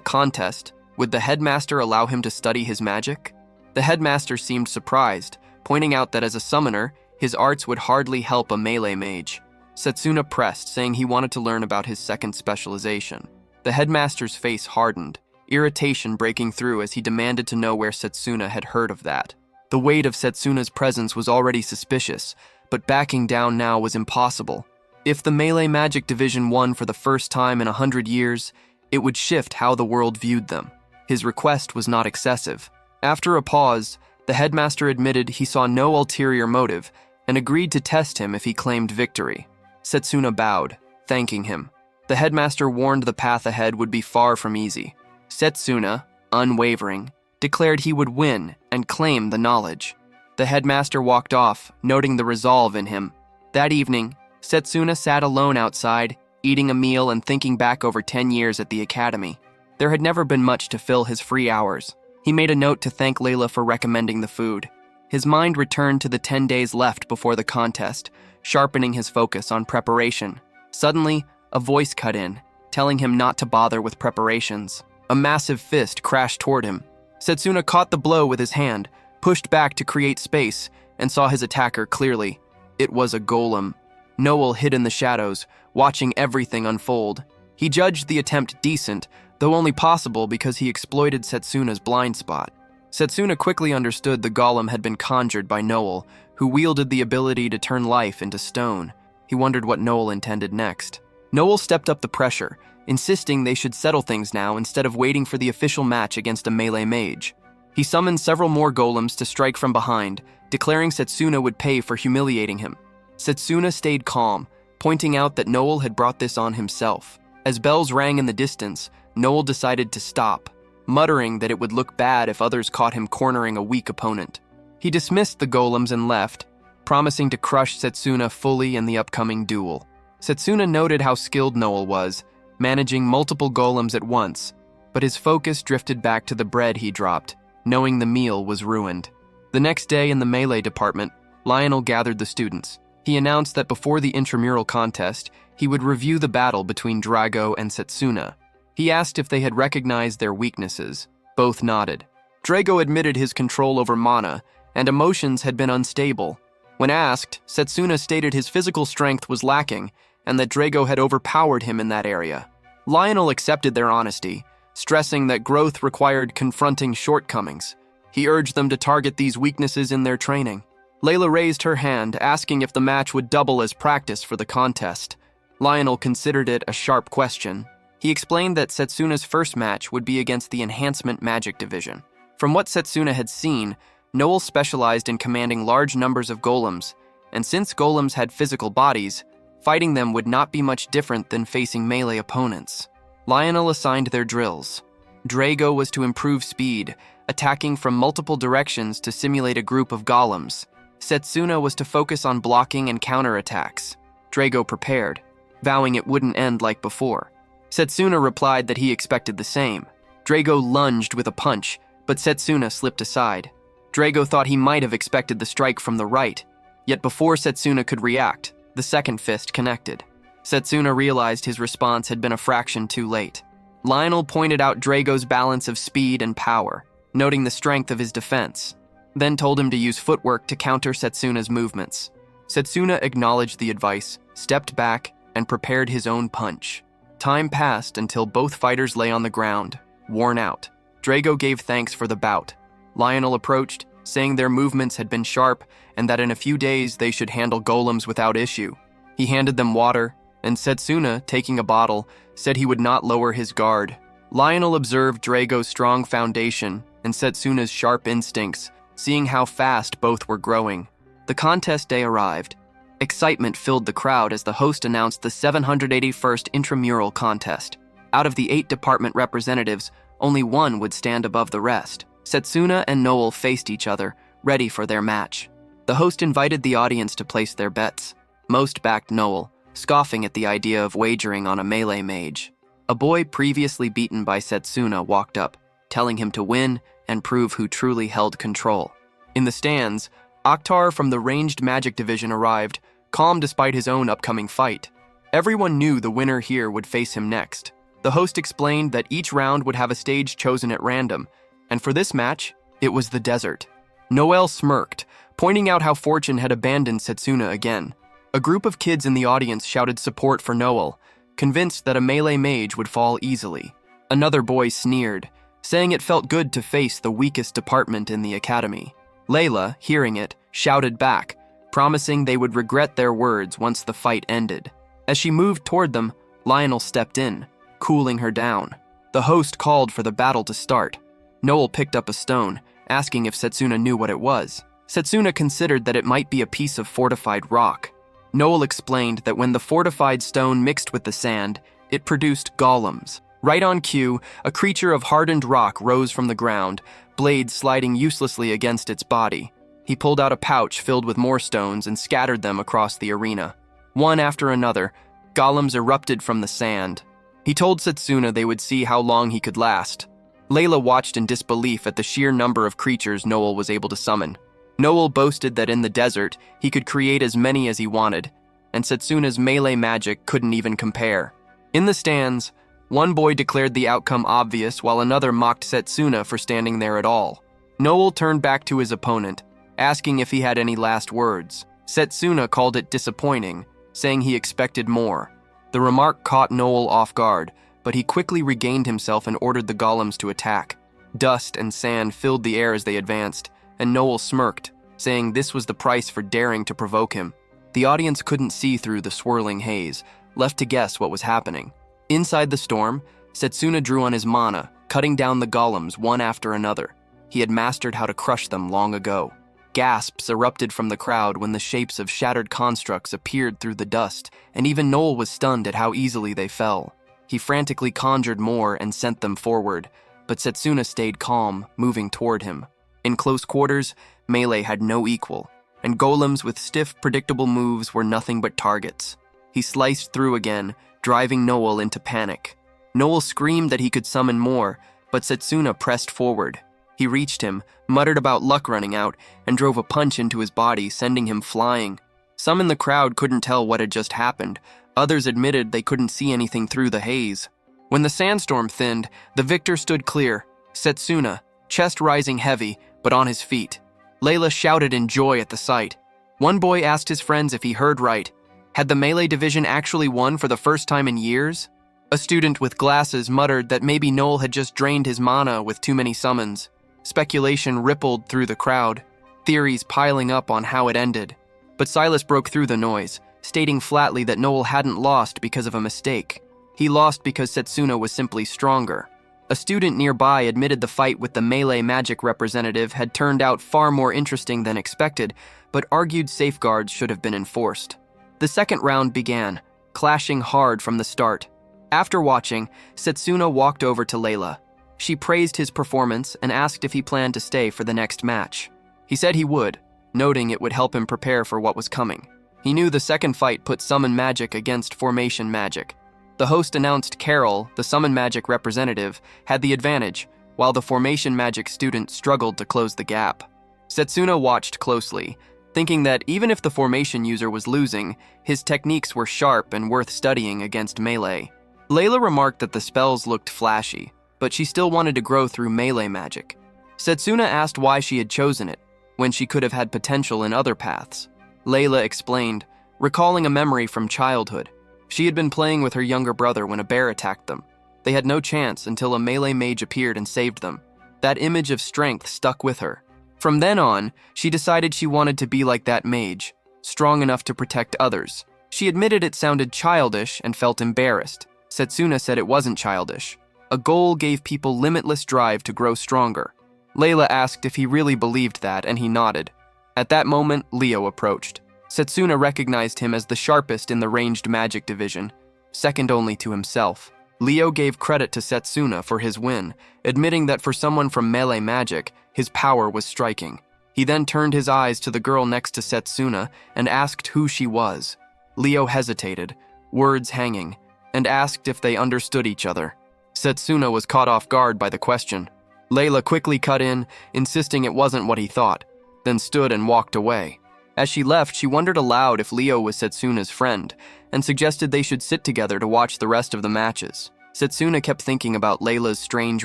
contest, would the headmaster allow him to study his magic? The headmaster seemed surprised, pointing out that as a summoner, his arts would hardly help a melee mage. Setsuna pressed, saying he wanted to learn about his second specialization. The headmaster's face hardened, irritation breaking through as he demanded to know where Setsuna had heard of that. The weight of Setsuna's presence was already suspicious, but backing down now was impossible. If the melee magic division won for the first time in 100 years, it would shift how the world viewed them. His request was not excessive. After a pause, the headmaster admitted he saw no ulterior motive and agreed to test him if he claimed victory. Setsuna bowed, thanking him. The headmaster warned the path ahead would be far from easy. Setsuna, unwavering, declared he would win and claim the knowledge. The headmaster walked off, noting the resolve in him. That evening, Setsuna sat alone outside, eating a meal and thinking back over 10 years at the academy. There had never been much to fill his free hours. He made a note to thank Layla for recommending the food. His mind returned to the 10 days left before the contest, sharpening his focus on preparation. Suddenly, a voice cut in, telling him not to bother with preparations. A massive fist crashed toward him. Setsuna caught the blow with his hand, pushed back to create space, and saw his attacker clearly. It was a golem. Noel hid in the shadows, watching everything unfold. He judged the attempt decent, though only possible because he exploited Setsuna's blind spot. Setsuna quickly understood the golem had been conjured by Noel, who wielded the ability to turn life into stone. He wondered what Noel intended next. Noel stepped up the pressure, insisting they should settle things now instead of waiting for the official match against a melee mage. He summoned several more golems to strike from behind, declaring Setsuna would pay for humiliating him. Setsuna stayed calm, pointing out that Noel had brought this on himself. As bells rang in the distance, Noel decided to stop, muttering that it would look bad if others caught him cornering a weak opponent. He dismissed the golems and left, promising to crush Setsuna fully in the upcoming duel. Setsuna noted how skilled Noel was, managing multiple golems at once, but his focus drifted back to the bread he dropped, knowing the meal was ruined. The next day in the melee department, Lionel gathered the students. He announced that before the intramural contest, he would review the battle between Drago and Setsuna. He asked if they had recognized their weaknesses. Both nodded. Drago admitted his control over mana, and emotions had been unstable. When asked, Setsuna stated his physical strength was lacking, and that Drago had overpowered him in that area. Lionel accepted their honesty, stressing that growth required confronting shortcomings. He urged them to target these weaknesses in their training. Layla raised her hand, asking if the match would double as practice for the contest. Lionel considered it a sharp question. He explained that Setsuna's first match would be against the Enhancement Magic Division. From what Setsuna had seen, Noel specialized in commanding large numbers of golems, and since golems had physical bodies, fighting them would not be much different than facing melee opponents. Lionel assigned their drills. Drago was to improve speed, attacking from multiple directions to simulate a group of golems. Setsuna was to focus on blocking and counterattacks. Drago prepared, vowing it wouldn't end like before. Setsuna replied that he expected the same. Drago lunged with a punch, but Setsuna slipped aside. Drago thought he might have expected the strike from the right, yet before Setsuna could react, the second fist connected. Setsuna realized his response had been a fraction too late. Lionel pointed out Drago's balance of speed and power, noting the strength of his defense, then told him to use footwork to counter Setsuna's movements. Setsuna acknowledged the advice, stepped back, and prepared his own punch. Time passed until both fighters lay on the ground, worn out. Drago gave thanks for the bout. Lionel approached, saying their movements had been sharp and that in a few days they should handle golems without issue. He handed them water, and Setsuna, taking a bottle, said he would not lower his guard. Lionel observed Drago's strong foundation and Setsuna's sharp instincts, seeing how fast both were growing. The contest day arrived. Excitement filled the crowd as the host announced the 781st Intramural Contest. Out of the 8 department representatives, only one would stand above the rest. Setsuna and Noel faced each other, ready for their match. The host invited the audience to place their bets. Most backed Noel, scoffing at the idea of wagering on a melee mage. A boy previously beaten by Setsuna walked up, telling him to win and prove who truly held control. In the stands, Akhtar from the Ranged Magic Division arrived, calm despite his own upcoming fight. Everyone knew the winner here would face him next. The host explained that each round would have a stage chosen at random, and for this match, it was the desert. Noel smirked, pointing out how fortune had abandoned Setsuna again. A group of kids in the audience shouted support for Noel, convinced that a melee mage would fall easily. Another boy sneered, saying it felt good to face the weakest department in the academy. Layla, hearing it, shouted back, promising they would regret their words once the fight ended. As she moved toward them, Lionel stepped in, cooling her down. The host called for the battle to start. Noel picked up a stone, asking if Setsuna knew what it was. Setsuna considered that it might be a piece of fortified rock. Noel explained that when the fortified stone mixed with the sand, it produced golems. Right on cue, a creature of hardened rock rose from the ground, blades sliding uselessly against its body. He pulled out a pouch filled with more stones and scattered them across the arena. One after another, golems erupted from the sand. He told Setsuna they would see how long he could last. Layla watched in disbelief at the sheer number of creatures Noel was able to summon. Noel boasted that in the desert, he could create as many as he wanted, and Setsuna's melee magic couldn't even compare. In the stands, one boy declared the outcome obvious while another mocked Setsuna for standing there at all. Noel turned back to his opponent, asking if he had any last words. Setsuna called it disappointing, saying he expected more. The remark caught Noel off guard, but he quickly regained himself and ordered the golems to attack. Dust and sand filled the air as they advanced, and Noel smirked, saying this was the price for daring to provoke him. The audience couldn't see through the swirling haze, left to guess what was happening. Inside the storm, Setsuna drew on his mana, cutting down the golems one after another. He had mastered how to crush them long ago. Gasps erupted from the crowd when the shapes of shattered constructs appeared through the dust, and even Noel was stunned at how easily they fell. He frantically conjured more and sent them forward, but Setsuna stayed calm, moving toward him. In close quarters, melee had no equal, and golems with stiff, predictable moves were nothing but targets. He sliced through again, driving Noel into panic. Noel screamed that he could summon more, but Setsuna pressed forward. He reached him, muttered about luck running out, and drove a punch into his body, sending him flying. Some in the crowd couldn't tell what had just happened. Others admitted they couldn't see anything through the haze. When the sandstorm thinned, the victor stood clear, Setsuna, chest rising heavy, but on his feet. Layla shouted in joy at the sight. One boy asked his friends if he heard right. Had the melee division actually won for the first time in years? A student with glasses muttered that maybe Noel had just drained his mana with too many summons. Speculation rippled through the crowd, theories piling up on how it ended. But Silas broke through the noise, stating flatly that Noel hadn't lost because of a mistake. He lost because Setsuna was simply stronger. A student nearby admitted the fight with the melee magic representative had turned out far more interesting than expected, but argued safeguards should have been enforced. The second round began, clashing hard from the start. After watching, Setsuna walked over to Layla. She praised his performance and asked if he planned to stay for the next match. He said he would, noting it would help him prepare for what was coming. He knew the second fight put summon magic against formation magic. The host announced Carol, the summon magic representative, had the advantage, while the formation magic student struggled to close the gap. Setsuna watched closely, thinking that even if the formation user was losing, his techniques were sharp and worth studying against melee. Layla remarked that the spells looked flashy, but she still wanted to grow through melee magic. Setsuna asked why she had chosen it, when she could have had potential in other paths. Layla explained, recalling a memory from childhood. She had been playing with her younger brother when a bear attacked them. They had no chance until a melee mage appeared and saved them. That image of strength stuck with her. From then on, she decided she wanted to be like that mage, strong enough to protect others. She admitted it sounded childish and felt embarrassed. Setsuna said it wasn't childish. A goal gave people limitless drive to grow stronger. Layla asked if he really believed that, and he nodded. At that moment, Leo approached. Setsuna recognized him as the sharpest in the ranged magic division, second only to himself. Leo gave credit to Setsuna for his win, admitting that for someone from melee magic, his power was striking. He then turned his eyes to the girl next to Setsuna and asked who she was. Leo hesitated, words hanging, and asked if they understood each other. Setsuna was caught off guard by the question. Layla quickly cut in, insisting it wasn't what he thought, then stood and walked away. As she left, she wondered aloud if Leo was Setsuna's friend, and suggested they should sit together to watch the rest of the matches. Setsuna kept thinking about Layla's strange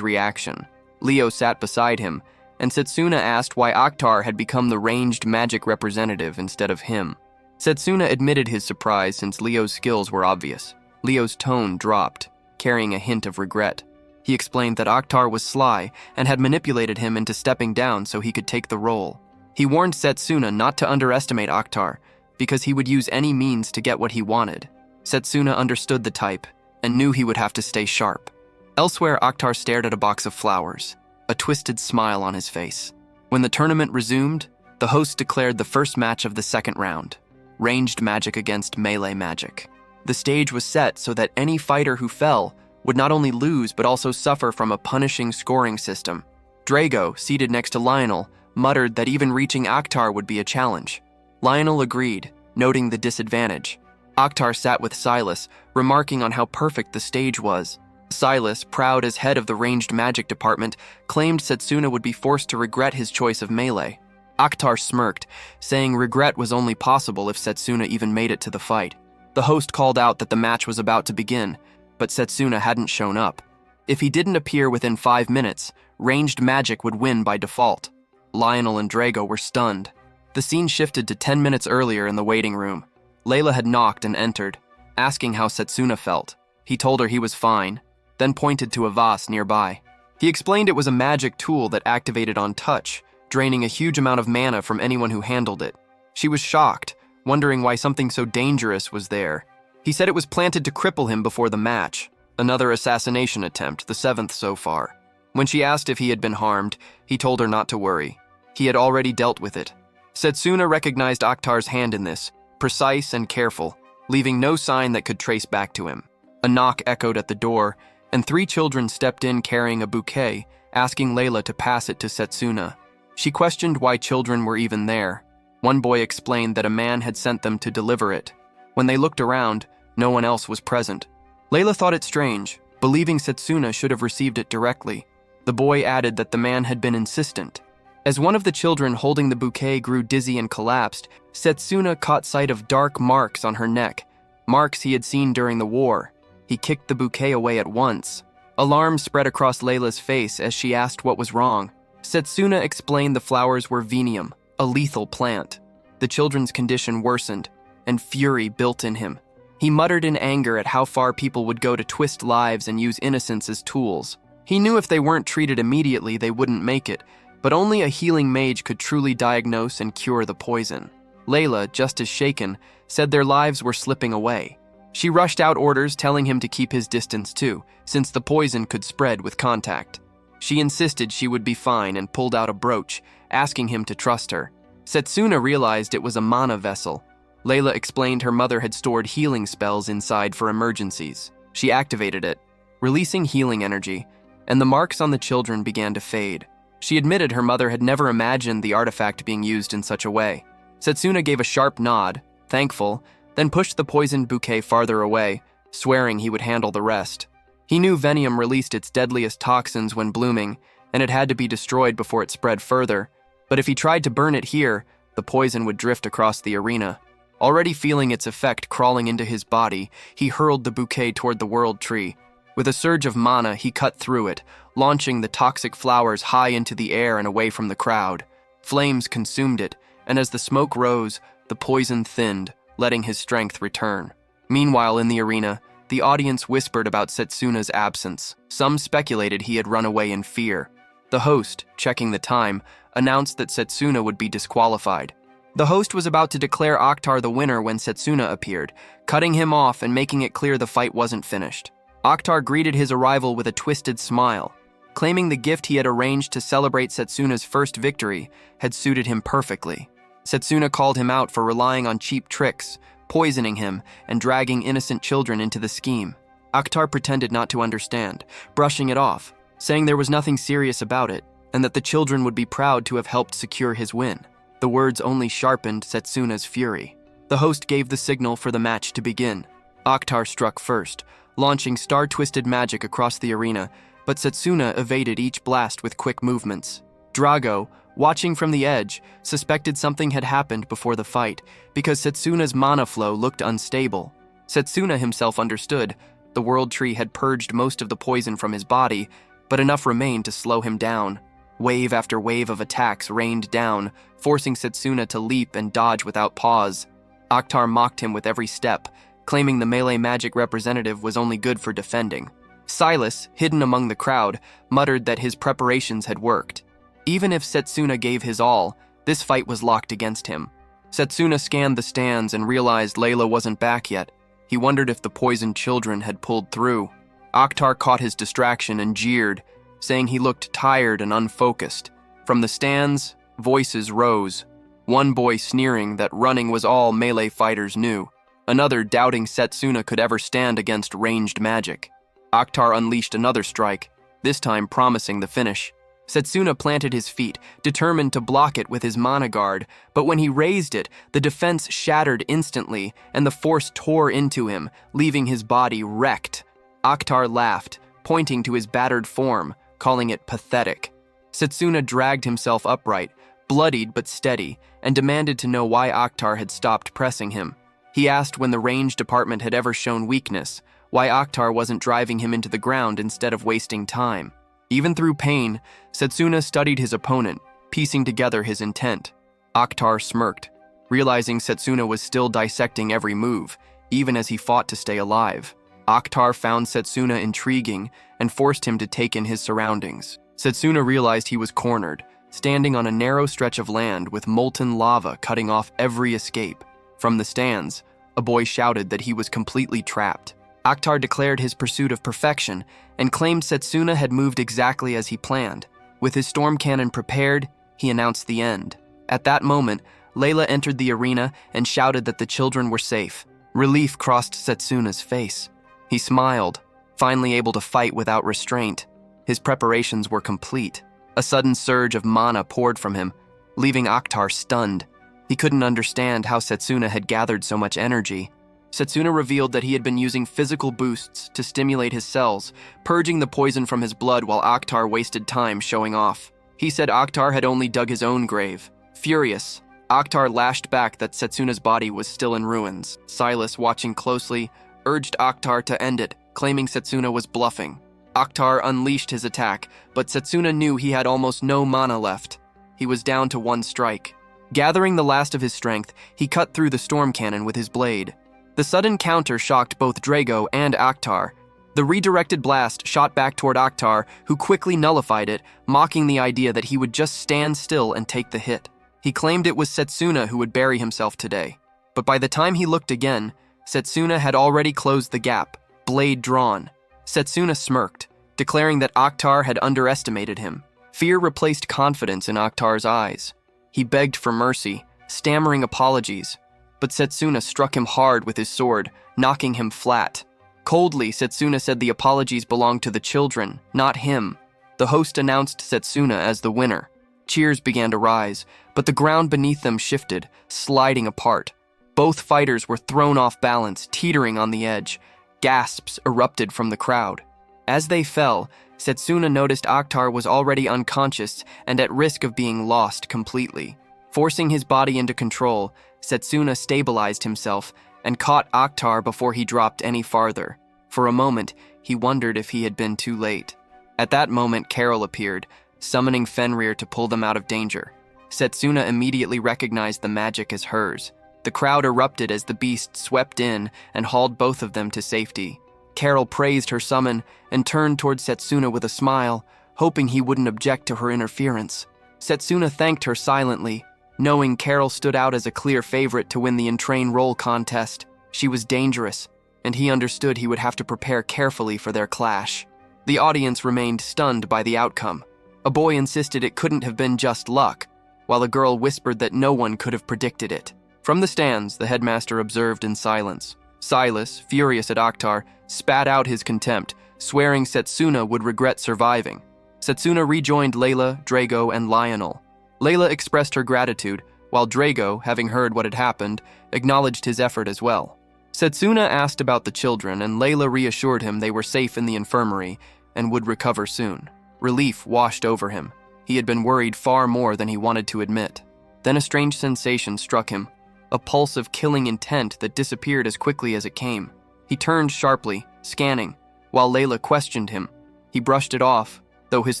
reaction. Leo sat beside him, and Setsuna asked why Akhtar had become the ranged magic representative instead of him. Setsuna admitted his surprise since Leo's skills were obvious. Leo's tone dropped, carrying a hint of regret. He explained that Akhtar was sly and had manipulated him into stepping down so he could take the role. He warned Setsuna not to underestimate Akhtar, because he would use any means to get what he wanted. Setsuna understood the type and knew he would have to stay sharp. Elsewhere, Akhtar stared at a box of flowers, a twisted smile on his face. When the tournament resumed, the host declared the first match of the second round, ranged magic against melee magic. The stage was set so that any fighter who fell would not only lose but also suffer from a punishing scoring system. Drago, seated next to Lionel, muttered that even reaching Akhtar would be a challenge. Lionel agreed, noting the disadvantage. Akhtar sat with Silas, remarking on how perfect the stage was. Silas, proud as head of the ranged magic department, claimed Setsuna would be forced to regret his choice of melee. Akhtar smirked, saying regret was only possible if Setsuna even made it to the fight. The host called out that the match was about to begin, but Setsuna hadn't shown up. If he didn't appear within 5 minutes, ranged magic would win by default. Lionel and Drago were stunned. The scene shifted to 10 minutes earlier in the waiting room. Layla had knocked and entered, asking how Setsuna felt. He told her he was fine, then pointed to a vase nearby. He explained it was a magic tool that activated on touch, draining a huge amount of mana from anyone who handled it. She was shocked, wondering why something so dangerous was there. He said it was planted to cripple him before the match, another assassination attempt, the 7th so far. When she asked if he had been harmed, he told her not to worry. He had already dealt with it. Setsuna recognized Akhtar's hand in this, precise and careful, leaving no sign that could trace back to him. A knock echoed at the door, and 3 children stepped in carrying a bouquet, asking Layla to pass it to Setsuna. She questioned why children were even there. One boy explained that a man had sent them to deliver it. When they looked around, no one else was present. Layla thought it strange, believing Setsuna should have received it directly. The boy added that the man had been insistent. As one of the children holding the bouquet grew dizzy and collapsed, Setsuna caught sight of dark marks on her neck, marks he had seen during the war. He kicked the bouquet away at once. Alarm spread across Layla's face as she asked what was wrong. Setsuna explained the flowers were venium, a lethal plant. The children's condition worsened, and fury built in him. He muttered in anger at how far people would go to twist lives and use innocence as tools. He knew if they weren't treated immediately, they wouldn't make it, but only a healing mage could truly diagnose and cure the poison. Layla, just as shaken, said their lives were slipping away. She rushed out orders telling him to keep his distance too, since the poison could spread with contact. She insisted she would be fine and pulled out a brooch, asking him to trust her. Setsuna realized it was a mana vessel. Layla explained her mother had stored healing spells inside for emergencies. She activated it, releasing healing energy, and the marks on the children began to fade. She admitted her mother had never imagined the artifact being used in such a way. Setsuna gave a sharp nod, thankful, then pushed the poisoned bouquet farther away, swearing he would handle the rest. He knew Venium released its deadliest toxins when blooming, and it had to be destroyed before it spread further, but if he tried to burn it here, the poison would drift across the arena. Already feeling its effect crawling into his body, he hurled the bouquet toward the world tree. With a surge of mana, he cut through it, launching the toxic flowers high into the air and away from the crowd. Flames consumed it, and as the smoke rose, the poison thinned, letting his strength return. Meanwhile, in the arena, the audience whispered about Setsuna's absence. Some speculated he had run away in fear. The host, checking the time, announced that Setsuna would be disqualified. The host was about to declare Akhtar the winner when Setsuna appeared, cutting him off and making it clear the fight wasn't finished. Akhtar greeted his arrival with a twisted smile, claiming the gift he had arranged to celebrate Setsuna's first victory had suited him perfectly. Setsuna called him out for relying on cheap tricks, poisoning him, and dragging innocent children into the scheme. Akhtar pretended not to understand, brushing it off, saying there was nothing serious about it, and that the children would be proud to have helped secure his win. The words only sharpened Setsuna's fury. The host gave the signal for the match to begin. Akhtar struck first, launching star-twisted magic across the arena, but Setsuna evaded each blast with quick movements. Drago, watching from the edge, suspected something had happened before the fight because Setsuna's mana flow looked unstable. Setsuna himself understood. The World Tree had purged most of the poison from his body, but enough remained to slow him down. Wave after wave of attacks rained down, forcing Setsuna to leap and dodge without pause. Akhtar mocked him with every step, claiming the melee magic representative was only good for defending. Silas, hidden among the crowd, muttered that his preparations had worked. Even if Setsuna gave his all, this fight was locked against him. Setsuna scanned the stands and realized Layla wasn't back yet. He wondered if the poisoned children had pulled through. Akhtar caught his distraction and jeered, saying he looked tired and unfocused. From the stands, voices rose. One boy sneering that running was all melee fighters knew. Another doubting Setsuna could ever stand against ranged magic. Akhtar unleashed another strike, this time promising the finish. Setsuna planted his feet, determined to block it with his mana guard, but when he raised it, the defense shattered instantly, and the force tore into him, leaving his body wrecked. Akhtar laughed, pointing to his battered form, calling it pathetic. Setsuna dragged himself upright, bloodied but steady, and demanded to know why Akhtar had stopped pressing him. He asked when the range department had ever shown weakness, why Akhtar wasn't driving him into the ground instead of wasting time. Even through pain, Setsuna studied his opponent, piecing together his intent. Akhtar smirked, realizing Setsuna was still dissecting every move, even as he fought to stay alive. Akhtar found Setsuna intriguing and forced him to take in his surroundings. Setsuna realized he was cornered, standing on a narrow stretch of land with molten lava cutting off every escape. From the stands, a boy shouted that he was completely trapped. Akhtar declared his pursuit of perfection and claimed Setsuna had moved exactly as he planned. With his storm cannon prepared, he announced the end. At that moment, Layla entered the arena and shouted that the children were safe. Relief crossed Setsuna's face. He smiled, finally able to fight without restraint. His preparations were complete. A sudden surge of mana poured from him, leaving Akhtar stunned. He couldn't understand how Setsuna had gathered so much energy. Setsuna revealed that he had been using physical boosts to stimulate his cells, purging the poison from his blood while Akhtar wasted time showing off. He said Akhtar had only dug his own grave. Furious, Akhtar lashed back that Setsuna's body was still in ruins. Silas, watching closely, urged Akhtar to end it, claiming Setsuna was bluffing. Akhtar unleashed his attack, but Setsuna knew he had almost no mana left. He was down to one strike. Gathering the last of his strength, he cut through the storm cannon with his blade. The sudden counter shocked both Drago and Akhtar. The redirected blast shot back toward Akhtar, who quickly nullified it, mocking the idea that he would just stand still and take the hit. He claimed it was Setsuna who would bury himself today. But by the time he looked again, Setsuna had already closed the gap, blade drawn. Setsuna smirked, declaring that Akhtar had underestimated him. Fear replaced confidence in Akhtar's eyes. He begged for mercy, stammering apologies, but Setsuna struck him hard with his sword, knocking him flat. Coldly, Setsuna said the apologies belonged to the children, not him. The host announced Setsuna as the winner. Cheers began to rise, but the ground beneath them shifted, sliding apart. Both fighters were thrown off balance, teetering on the edge. Gasps erupted from the crowd. As they fell, Setsuna noticed Akhtar was already unconscious and at risk of being lost completely. Forcing his body into control, Setsuna stabilized himself and caught Akhtar before he dropped any farther. For a moment, he wondered if he had been too late. At that moment, Carol appeared, summoning Fenrir to pull them out of danger. Setsuna immediately recognized the magic as hers. The crowd erupted as the beast swept in and hauled both of them to safety. Carol praised her summon and turned toward Setsuna with a smile, hoping he wouldn't object to her interference. Setsuna thanked her silently, knowing Carol stood out as a clear favorite to win the Entrain Roll contest. She was dangerous, and he understood he would have to prepare carefully for their clash. The audience remained stunned by the outcome. A boy insisted it couldn't have been just luck, while a girl whispered that no one could have predicted it. From the stands, the headmaster observed in silence. Silas, furious at Akhtar, spat out his contempt, swearing Setsuna would regret surviving. Setsuna rejoined Layla, Drago, and Lionel. Layla expressed her gratitude, while Drago, having heard what had happened, acknowledged his effort as well. Setsuna asked about the children, and Layla reassured him they were safe in the infirmary, and would recover soon. Relief washed over him. He had been worried far more than he wanted to admit. Then a strange sensation struck him, a pulse of killing intent that disappeared as quickly as it came. He turned sharply, scanning, while Layla questioned him. He brushed it off, though his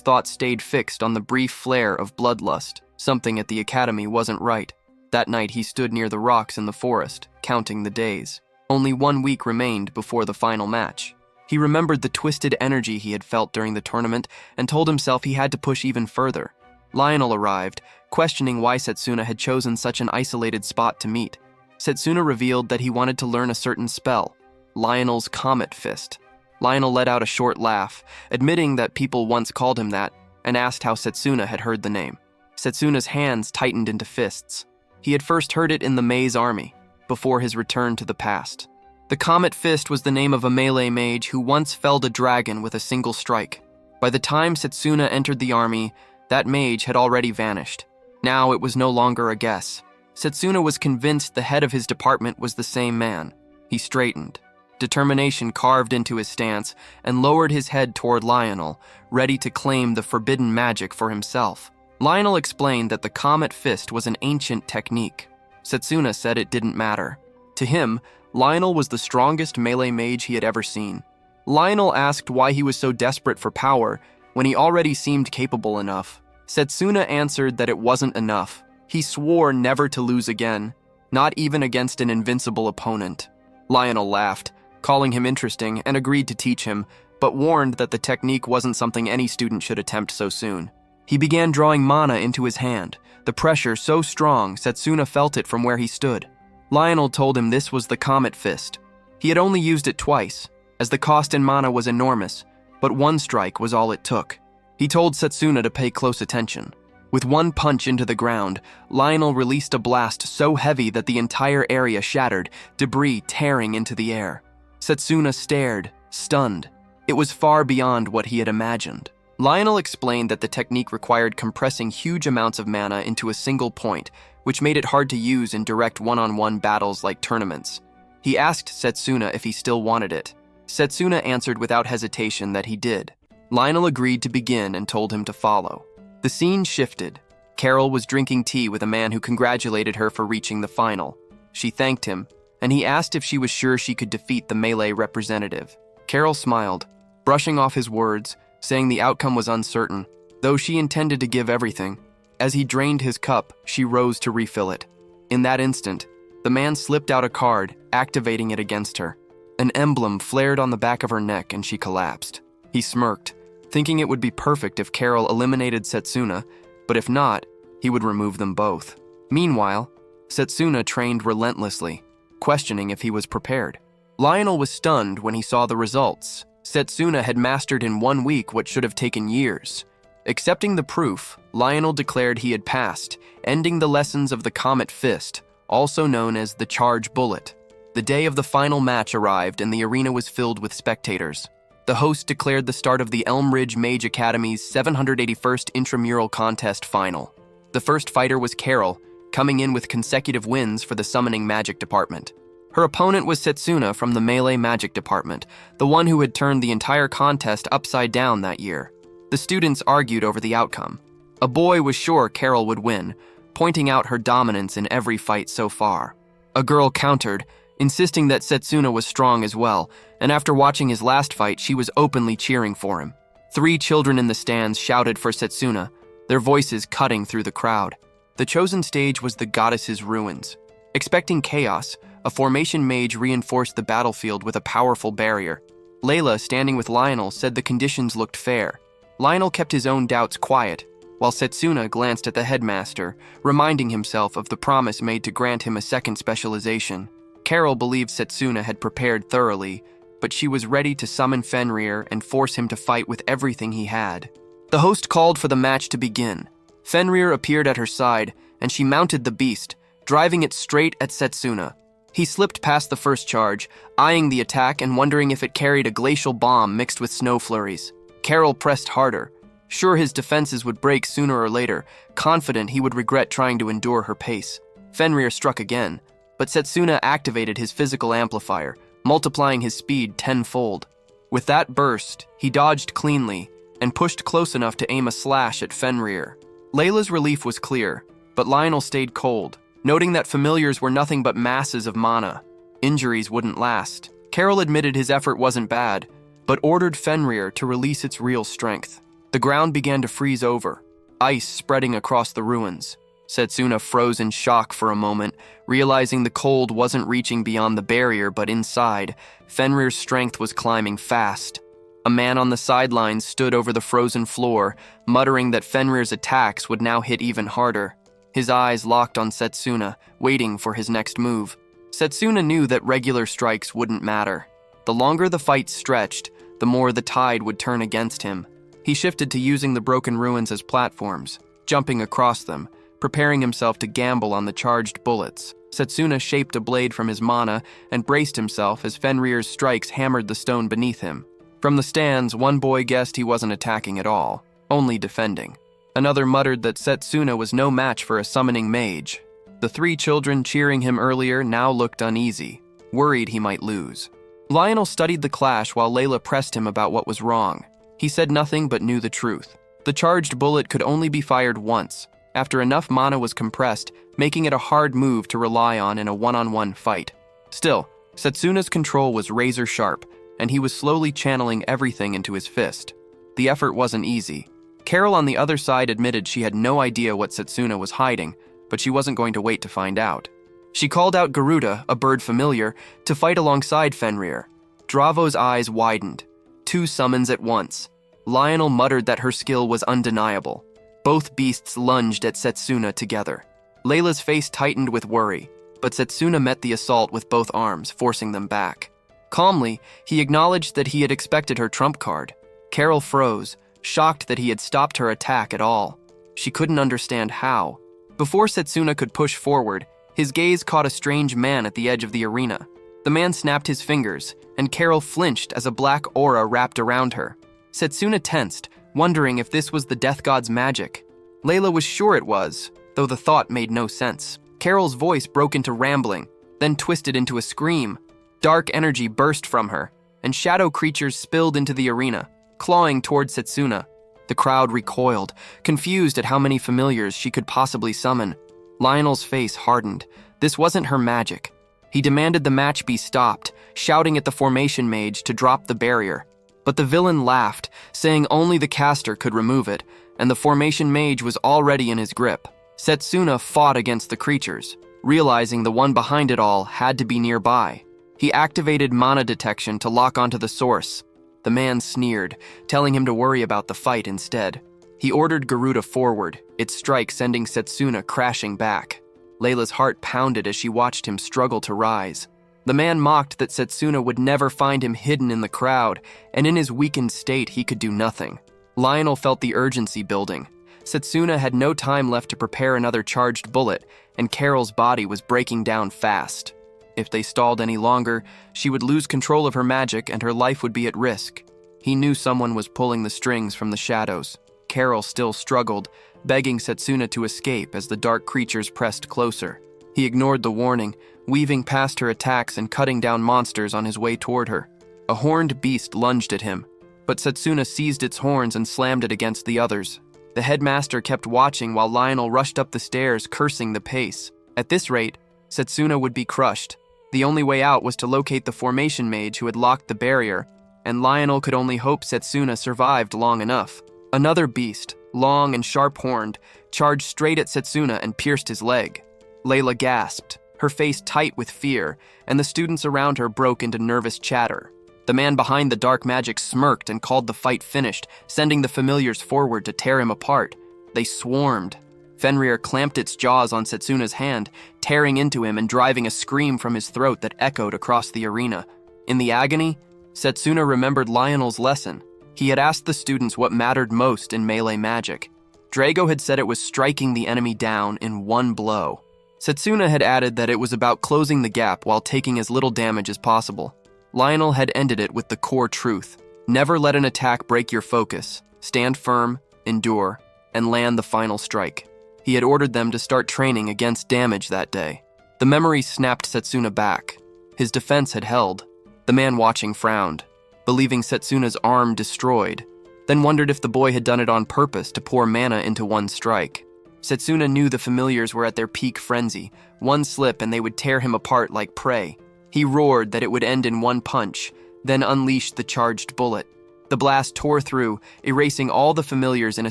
thoughts stayed fixed on the brief flare of bloodlust. Something at the academy wasn't right. That night he stood near the rocks in the forest, counting the days. Only 1 week remained before the final match. He remembered the twisted energy he had felt during the tournament and told himself he had to push even further. Lionel arrived, questioning why Setsuna had chosen such an isolated spot to meet. Setsuna revealed that he wanted to learn a certain spell, Lionel's Comet Fist. Lionel let out a short laugh, admitting that people once called him that, and asked how Setsuna had heard the name. Setsuna's hands tightened into fists. He had first heard it in the Maze Army, before his return to the past. The Comet Fist was the name of a melee mage who once felled a dragon with a single strike. By the time Setsuna entered the army, that mage had already vanished. Now it was no longer a guess. Setsuna was convinced the head of his department was the same man. He straightened. Determination carved into his stance and lowered his head toward Lionel, ready to claim the forbidden magic for himself. Lionel explained that the Comet Fist was an ancient technique. Setsuna said it didn't matter. To him, Lionel was the strongest melee mage he had ever seen. Lionel asked why he was so desperate for power when he already seemed capable enough. Setsuna answered that it wasn't enough. He swore never to lose again, not even against an invincible opponent. Lionel laughed, calling him interesting, and agreed to teach him, but warned that the technique wasn't something any student should attempt so soon. He began drawing mana into his hand, the pressure so strong Setsuna felt it from where he stood. Lionel told him this was the Comet Fist. He had only used it twice, as the cost in mana was enormous, but one strike was all it took. He told Setsuna to pay close attention. With one punch into the ground, Lionel released a blast so heavy that the entire area shattered, debris tearing into the air. Setsuna stared, stunned. It was far beyond what he had imagined. Lionel explained that the technique required compressing huge amounts of mana into a single point, which made it hard to use in direct one-on-one battles like tournaments. He asked Setsuna if he still wanted it. Setsuna answered without hesitation that he did. Lionel agreed to begin and told him to follow. The scene shifted. Carol was drinking tea with a man who congratulated her for reaching the final. She thanked him, and he asked if she was sure she could defeat the melee representative. Carol smiled, brushing off his words, saying the outcome was uncertain, though she intended to give everything. As he drained his cup, she rose to refill it. In that instant, the man slipped out a card, activating it against her. An emblem flared on the back of her neck and she collapsed. He smirked, thinking it would be perfect if Carol eliminated Setsuna, but if not, he would remove them both. Meanwhile, Setsuna trained relentlessly, questioning if he was prepared. Lionel was stunned when he saw the results. Setsuna had mastered in 1 week what should have taken years. Accepting the proof, Lionel declared he had passed, ending the lessons of the Comet Fist, also known as the Charge Bullet. The day of the final match arrived and the arena was filled with spectators. The host declared the start of the Elm Ridge Mage Academy's 781st Intramural Contest Final. The first fighter was Carol, coming in with consecutive wins for the Summoning Magic Department. Her opponent was Setsuna from the Melee Magic Department, the one who had turned the entire contest upside down that year. The students argued over the outcome. A boy was sure Carol would win, pointing out her dominance in every fight so far. A girl countered, insisting that Setsuna was strong as well, and after watching his last fight, she was openly cheering for him. 3 children in the stands shouted for Setsuna, their voices cutting through the crowd. The chosen stage was the goddess's ruins. Expecting chaos, a formation mage reinforced the battlefield with a powerful barrier. Layla, standing with Lionel, said the conditions looked fair. Lionel kept his own doubts quiet, while Setsuna glanced at the headmaster, reminding himself of the promise made to grant him a second specialization. Carol believed Setsuna had prepared thoroughly, but she was ready to summon Fenrir and force him to fight with everything he had. The host called for the match to begin. Fenrir appeared at her side, and she mounted the beast, driving it straight at Setsuna. He slipped past the first charge, eyeing the attack and wondering if it carried a glacial bomb mixed with snow flurries. Carol pressed harder, sure his defenses would break sooner or later, confident he would regret trying to endure her pace. Fenrir struck again, but Setsuna activated his physical amplifier, multiplying his speed tenfold. With that burst, he dodged cleanly and pushed close enough to aim a slash at Fenrir. Layla's relief was clear, but Lionel stayed cold, noting that familiars were nothing but masses of mana. Injuries wouldn't last. Carol admitted his effort wasn't bad, but ordered Fenrir to release its real strength. The ground began to freeze over, ice spreading across the ruins. Setsuna froze in shock for a moment, realizing the cold wasn't reaching beyond the barrier, but inside, Fenrir's strength was climbing fast. A man on the sidelines stood over the frozen floor, muttering that Fenrir's attacks would now hit even harder. His eyes locked on Setsuna, waiting for his next move. Setsuna knew that regular strikes wouldn't matter. The longer the fight stretched, the more the tide would turn against him. He shifted to using the broken ruins as platforms, jumping across them, preparing himself to gamble on the charged bullets. Setsuna shaped a blade from his mana and braced himself as Fenrir's strikes hammered the stone beneath him. From the stands, one boy guessed he wasn't attacking at all, only defending. Another muttered that Setsuna was no match for a summoning mage. The 3 children cheering him earlier now looked uneasy, worried he might lose. Lionel studied the clash while Layla pressed him about what was wrong. He said nothing but knew the truth. The charged bullet could only be fired once, after enough mana was compressed, making it a hard move to rely on in a one-on-one fight. Still, Setsuna's control was razor sharp, and he was slowly channeling everything into his fist. The effort wasn't easy. Carol on the other side admitted she had no idea what Setsuna was hiding, but she wasn't going to wait to find out. She called out Garuda, a bird familiar, to fight alongside Fenrir. Dravo's eyes widened. 2 summons at once. Lionel muttered that her skill was undeniable. Both beasts lunged at Setsuna together. Layla's face tightened with worry, but Setsuna met the assault with both arms, forcing them back. Calmly, he acknowledged that he had expected her trump card. Carol froze, shocked that he had stopped her attack at all. She couldn't understand how. Before Setsuna could push forward, his gaze caught a strange man at the edge of the arena. The man snapped his fingers, and Carol flinched as a black aura wrapped around her. Setsuna tensed, wondering if this was the death god's magic. Layla was sure it was, though the thought made no sense. Carol's voice broke into rambling, then twisted into a scream. Dark energy burst from her, and shadow creatures spilled into the arena, clawing toward Setsuna. The crowd recoiled, confused at how many familiars she could possibly summon. Lionel's face hardened. This wasn't her magic. He demanded the match be stopped, shouting at the formation mage to drop the barrier. But the villain laughed, saying only the caster could remove it, and the formation mage was already in his grip. Setsuna fought against the creatures, realizing the one behind it all had to be nearby. He activated mana detection to lock onto the source. The man sneered, telling him to worry about the fight instead. He ordered Garuda forward, its strike sending Setsuna crashing back. Layla's heart pounded as she watched him struggle to rise. The man mocked that Setsuna would never find him hidden in the crowd, and in his weakened state he could do nothing. Lionel felt the urgency building. Setsuna had no time left to prepare another charged bullet, and Carol's body was breaking down fast. If they stalled any longer, she would lose control of her magic and her life would be at risk. He knew someone was pulling the strings from the shadows. Carol still struggled, begging Setsuna to escape as the dark creatures pressed closer. He ignored the warning, weaving past her attacks and cutting down monsters on his way toward her. A horned beast lunged at him, but Setsuna seized its horns and slammed it against the others. The headmaster kept watching while Lionel rushed up the stairs, cursing the pace. At this rate, Setsuna would be crushed. The only way out was to locate the formation mage who had locked the barrier, and Lionel could only hope Setsuna survived long enough. Another beast, long and sharp-horned, charged straight at Setsuna and pierced his leg. Layla gasped, her face tight with fear, and the students around her broke into nervous chatter. The man behind the dark magic smirked and called the fight finished, sending the familiars forward to tear him apart. They swarmed. Fenrir clamped its jaws on Setsuna's hand, tearing into him and driving a scream from his throat that echoed across the arena. In the agony, Setsuna remembered Lionel's lesson. He had asked the students what mattered most in melee magic. Drago had said it was striking the enemy down in one blow. Setsuna had added that it was about closing the gap while taking as little damage as possible. Lionel had ended it with the core truth. Never let an attack break your focus. Stand firm, endure, and land the final strike. He had ordered them to start training against damage that day. The memory snapped Setsuna back. His defense had held. The man watching frowned. believing Setsuna's arm destroyed, then wondered if the boy had done it on purpose to pour mana into one strike. Setsuna knew the familiars were at their peak frenzy. One slip and they would tear him apart like prey. He roared that it would end in one punch, then unleashed the charged bullet. The blast tore through, erasing all the familiars in a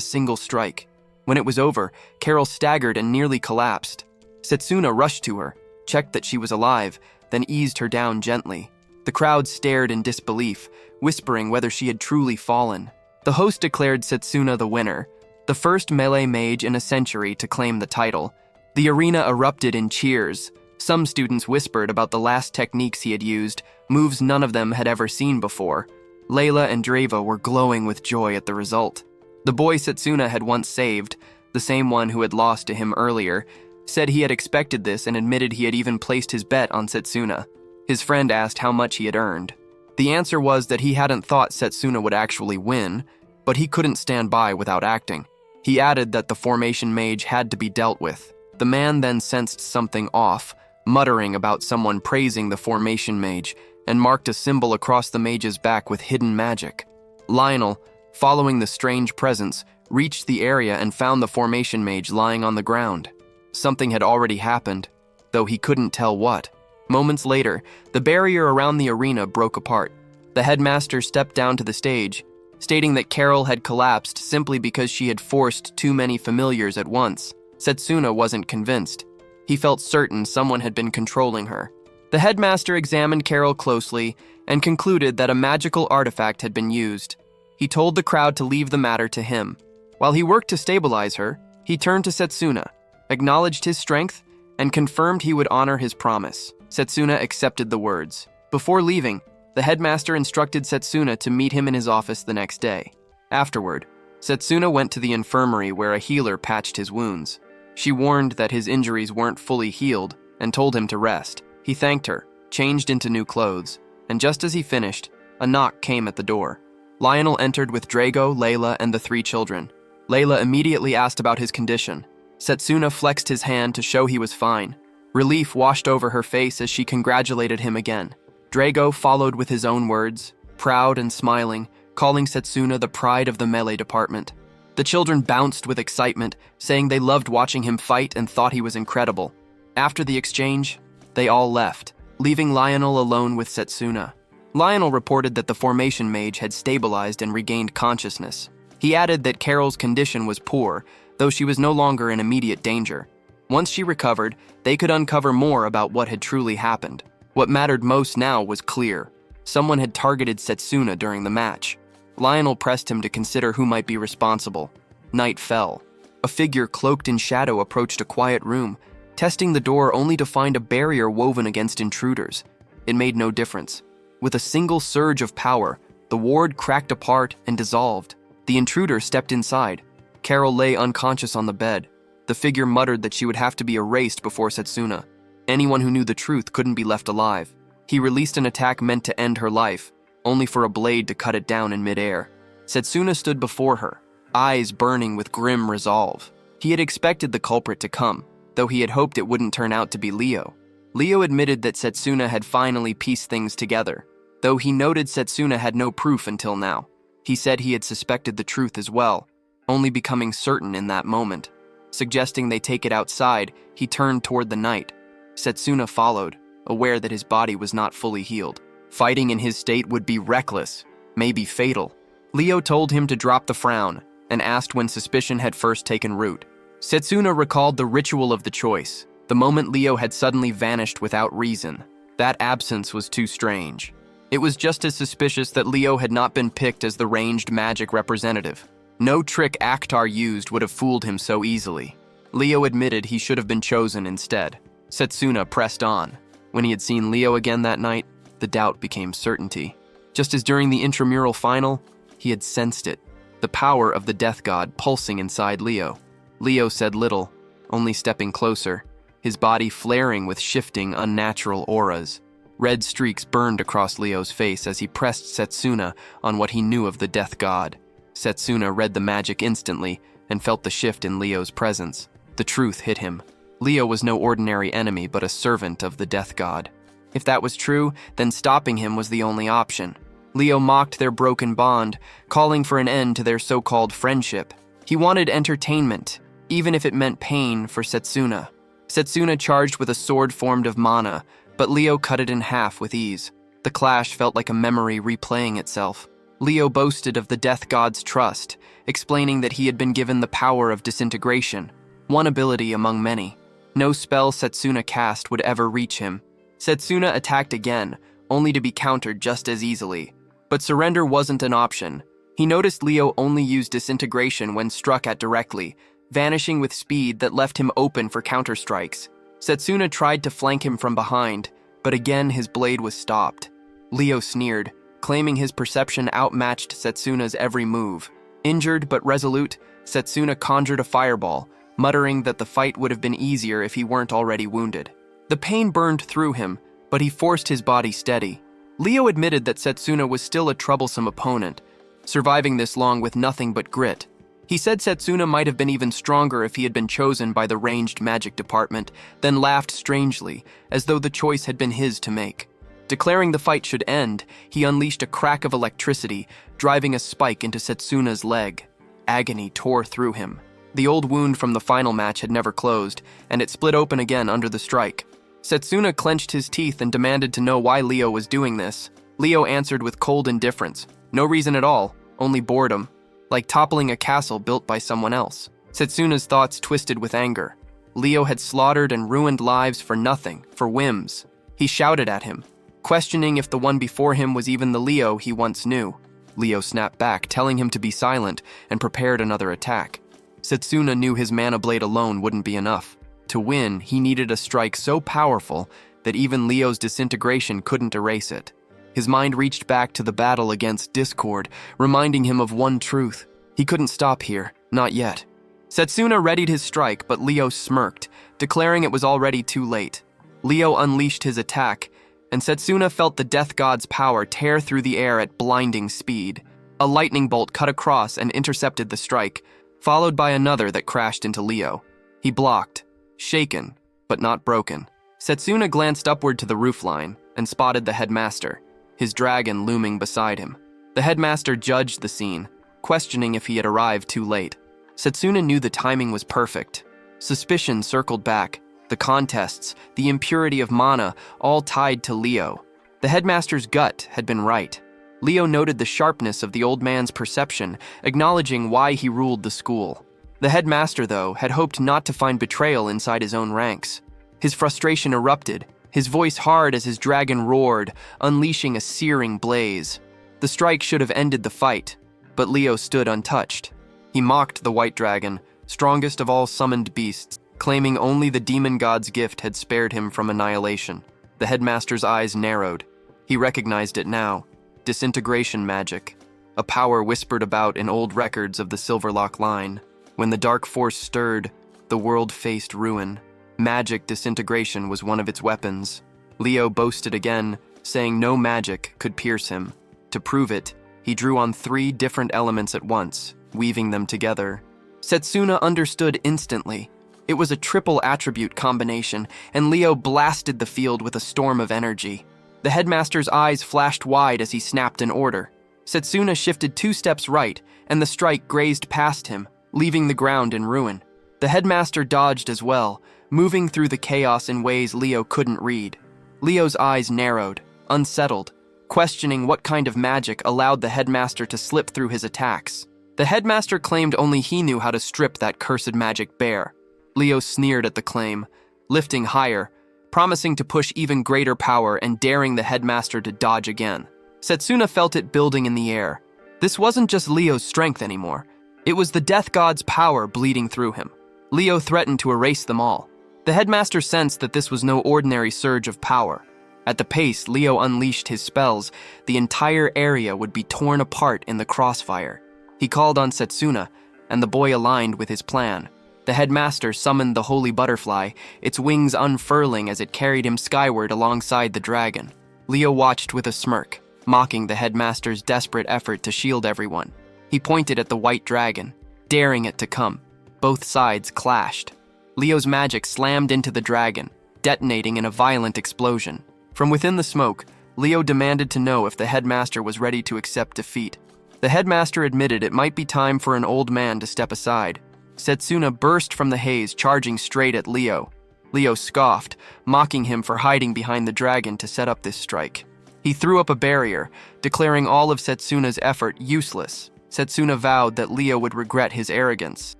single strike. When it was over, Carol staggered and nearly collapsed. Setsuna rushed to her, checked that she was alive, then eased her down gently. The crowd stared in disbelief, whispering whether she had truly fallen. The host declared Setsuna the winner, the first melee mage in a century to claim the title. The arena erupted in cheers. Some students whispered about the last techniques he had used, moves none of them had ever seen before. Layla and Dreva were glowing with joy at the result. The boy Setsuna had once saved, the same one who had lost to him earlier, said he had expected this and admitted he had even placed his bet on Setsuna. His friend asked how much he had earned. The answer was that he hadn't thought Setsuna would actually win, but he couldn't stand by without acting. He added that the formation mage had to be dealt with. The man then sensed something off, muttering about someone praising the formation mage, and marked a symbol across the mage's back with hidden magic. Lionel, following the strange presence, reached the area and found the formation mage lying on the ground. Something had already happened, though he couldn't tell what. Moments later, the barrier around the arena broke apart. The headmaster stepped down to the stage, stating that Carol had collapsed simply because she had forced too many familiars at once. Setsuna wasn't convinced. He felt certain someone had been controlling her. The headmaster examined Carol closely and concluded that a magical artifact had been used. He told the crowd to leave the matter to him. While he worked to stabilize her, he turned to Setsuna, acknowledged his strength, and confirmed he would honor his promise. Setsuna accepted the words. Before leaving, the headmaster instructed Setsuna to meet him in his office the next day. Afterward, Setsuna went to the infirmary where a healer patched his wounds. She warned that his injuries weren't fully healed and told him to rest. He thanked her, changed into new clothes, and just as he finished, a knock came at the door. Lionel entered with Drago, Layla, and the 3 children. Layla immediately asked about his condition. Setsuna flexed his hand to show he was fine. Relief washed over her face as she congratulated him again. Drago followed with his own words, proud and smiling, calling Setsuna the pride of the melee department. The children bounced with excitement, saying they loved watching him fight and thought he was incredible. After the exchange, they all left, leaving Lionel alone with Setsuna. Lionel reported that the formation mage had stabilized and regained consciousness. He added that Carol's condition was poor, though she was no longer in immediate danger. Once she recovered, they could uncover more about what had truly happened. What mattered most now was clear. Someone had targeted Setsuna during the match. Lionel pressed him to consider who might be responsible. Night fell. A figure cloaked in shadow approached a quiet room, testing the door only to find a barrier woven against intruders. It made no difference. With a single surge of power, the ward cracked apart and dissolved. The intruder stepped inside. Carol lay unconscious on the bed. The figure muttered that she would have to be erased before Setsuna. Anyone who knew the truth couldn't be left alive. He released an attack meant to end her life, only for a blade to cut it down in midair. Setsuna stood before her, eyes burning with grim resolve. He had expected the culprit to come, though he had hoped it wouldn't turn out to be Leo. Leo admitted that Setsuna had finally pieced things together, though he noted Setsuna had no proof until now. He said he had suspected the truth as well, only becoming certain in that moment. Suggesting they take it outside, he turned toward the night. Setsuna followed, aware that his body was not fully healed. Fighting in his state would be reckless, maybe fatal. Leo told him to drop the frown and asked when suspicion had first taken root. Setsuna recalled the ritual of the choice, the moment Leo had suddenly vanished without reason. That absence was too strange. It was just as suspicious that Leo had not been picked as the ranged magic representative. No trick Akhtar used would have fooled him so easily. Leo admitted he should have been chosen instead. Setsuna pressed on. When he had seen Leo again that night, the doubt became certainty. Just as during the intramural final, he had sensed it, the power of the death god pulsing inside Leo. Leo said little, only stepping closer, his body flaring with shifting, unnatural auras. Red streaks burned across Leo's face as he pressed Setsuna on what he knew of the death god. Setsuna read the magic instantly and felt the shift in Leo's presence. The truth hit him. Leo was no ordinary enemy but a servant of the death god. If that was true, then stopping him was the only option. Leo mocked their broken bond, calling for an end to their so-called friendship. He wanted entertainment, even if it meant pain for Setsuna. Setsuna charged with a sword formed of mana, but Leo cut it in half with ease. The clash felt like a memory replaying itself. Leo boasted of the death god's trust, explaining that he had been given the power of disintegration, one ability among many. No spell Setsuna cast would ever reach him. Setsuna attacked again, only to be countered just as easily. But surrender wasn't an option. He noticed Leo only used disintegration when struck at directly, vanishing with speed that left him open for counterstrikes. Setsuna tried to flank him from behind, but again his blade was stopped. Leo sneered, claiming his perception outmatched Setsuna's every move. Injured but resolute, Setsuna conjured a fireball, muttering that the fight would have been easier if he weren't already wounded. The pain burned through him, but he forced his body steady. Leo admitted that Setsuna was still a troublesome opponent, surviving this long with nothing but grit. He said Setsuna might have been even stronger if he had been chosen by the ranged magic department, then laughed strangely, as though the choice had been his to make. Declaring the fight should end, he unleashed a crack of electricity, driving a spike into Setsuna's leg. Agony tore through him. The old wound from the final match had never closed, and it split open again under the strike. Setsuna clenched his teeth and demanded to know why Leo was doing this. Leo answered with cold indifference. No reason at all, only boredom. Like toppling a castle built by someone else. Setsuna's thoughts twisted with anger. Leo had slaughtered and ruined lives for nothing, for whims. He shouted at him, questioning if the one before him was even the Leo he once knew. Leo snapped back, telling him to be silent, and prepared another attack. Setsuna knew his mana blade alone wouldn't be enough. To win, he needed a strike so powerful that even Leo's disintegration couldn't erase it. His mind reached back to the battle against Discord, reminding him of one truth. He couldn't stop here, not yet. Setsuna readied his strike, but Leo smirked, declaring it was already too late. Leo unleashed his attack, and Setsuna felt the death god's power tear through the air at blinding speed. A lightning bolt cut across and intercepted the strike, followed by another that crashed into Leo. He blocked, shaken, but not broken. Setsuna glanced upward to the roofline and spotted the headmaster, his dragon looming beside him. The headmaster judged the scene, questioning if he had arrived too late. Setsuna knew the timing was perfect. Suspicion circled back, the contests, the impurity of mana, all tied to Leo. The headmaster's gut had been right. Leo noted the sharpness of the old man's perception, acknowledging why he ruled the school. The headmaster, though, had hoped not to find betrayal inside his own ranks. His frustration erupted, his voice hard as his dragon roared, unleashing a searing blaze. The strike should have ended the fight, but Leo stood untouched. He mocked the white dragon, strongest of all summoned beasts, claiming only the demon god's gift had spared him from annihilation. The headmaster's eyes narrowed. He recognized it now. Disintegration magic, a power whispered about in old records of the Silverlock line. When the dark force stirred, the world faced ruin. Magic disintegration was one of its weapons. Leo boasted again, saying no magic could pierce him. To prove it, he drew on 3 different elements at once, weaving them together. Setsuna understood instantly. It was a triple attribute combination, and Leo blasted the field with a storm of energy. The headmaster's eyes flashed wide as he snapped an order. Setsuna shifted 2 steps right, and the strike grazed past him, leaving the ground in ruin. The headmaster dodged as well, moving through the chaos in ways Leo couldn't read. Leo's eyes narrowed, unsettled, questioning what kind of magic allowed the headmaster to slip through his attacks. The headmaster claimed only he knew how to strip that cursed magic bare. Leo sneered at the claim, lifting higher, promising to push even greater power and daring the headmaster to dodge again. Setsuna felt it building in the air. This wasn't just Leo's strength anymore. It was the death god's power bleeding through him. Leo threatened to erase them all. The headmaster sensed that this was no ordinary surge of power. At the pace Leo unleashed his spells, the entire area would be torn apart in the crossfire. He called on Setsuna, and the boy aligned with his plan. The headmaster summoned the holy butterfly, its wings unfurling as it carried him skyward alongside the dragon. Leo watched with a smirk, mocking the headmaster's desperate effort to shield everyone. He pointed at the white dragon, daring it to come. Both sides clashed. Leo's magic slammed into the dragon, detonating in a violent explosion. From within the smoke, Leo demanded to know if the headmaster was ready to accept defeat. The headmaster admitted it might be time for an old man to step aside. Setsuna burst from the haze, charging straight at Leo. Leo scoffed, mocking him for hiding behind the dragon to set up this strike. He threw up a barrier, declaring all of Setsuna's effort useless. Setsuna vowed that Leo would regret his arrogance.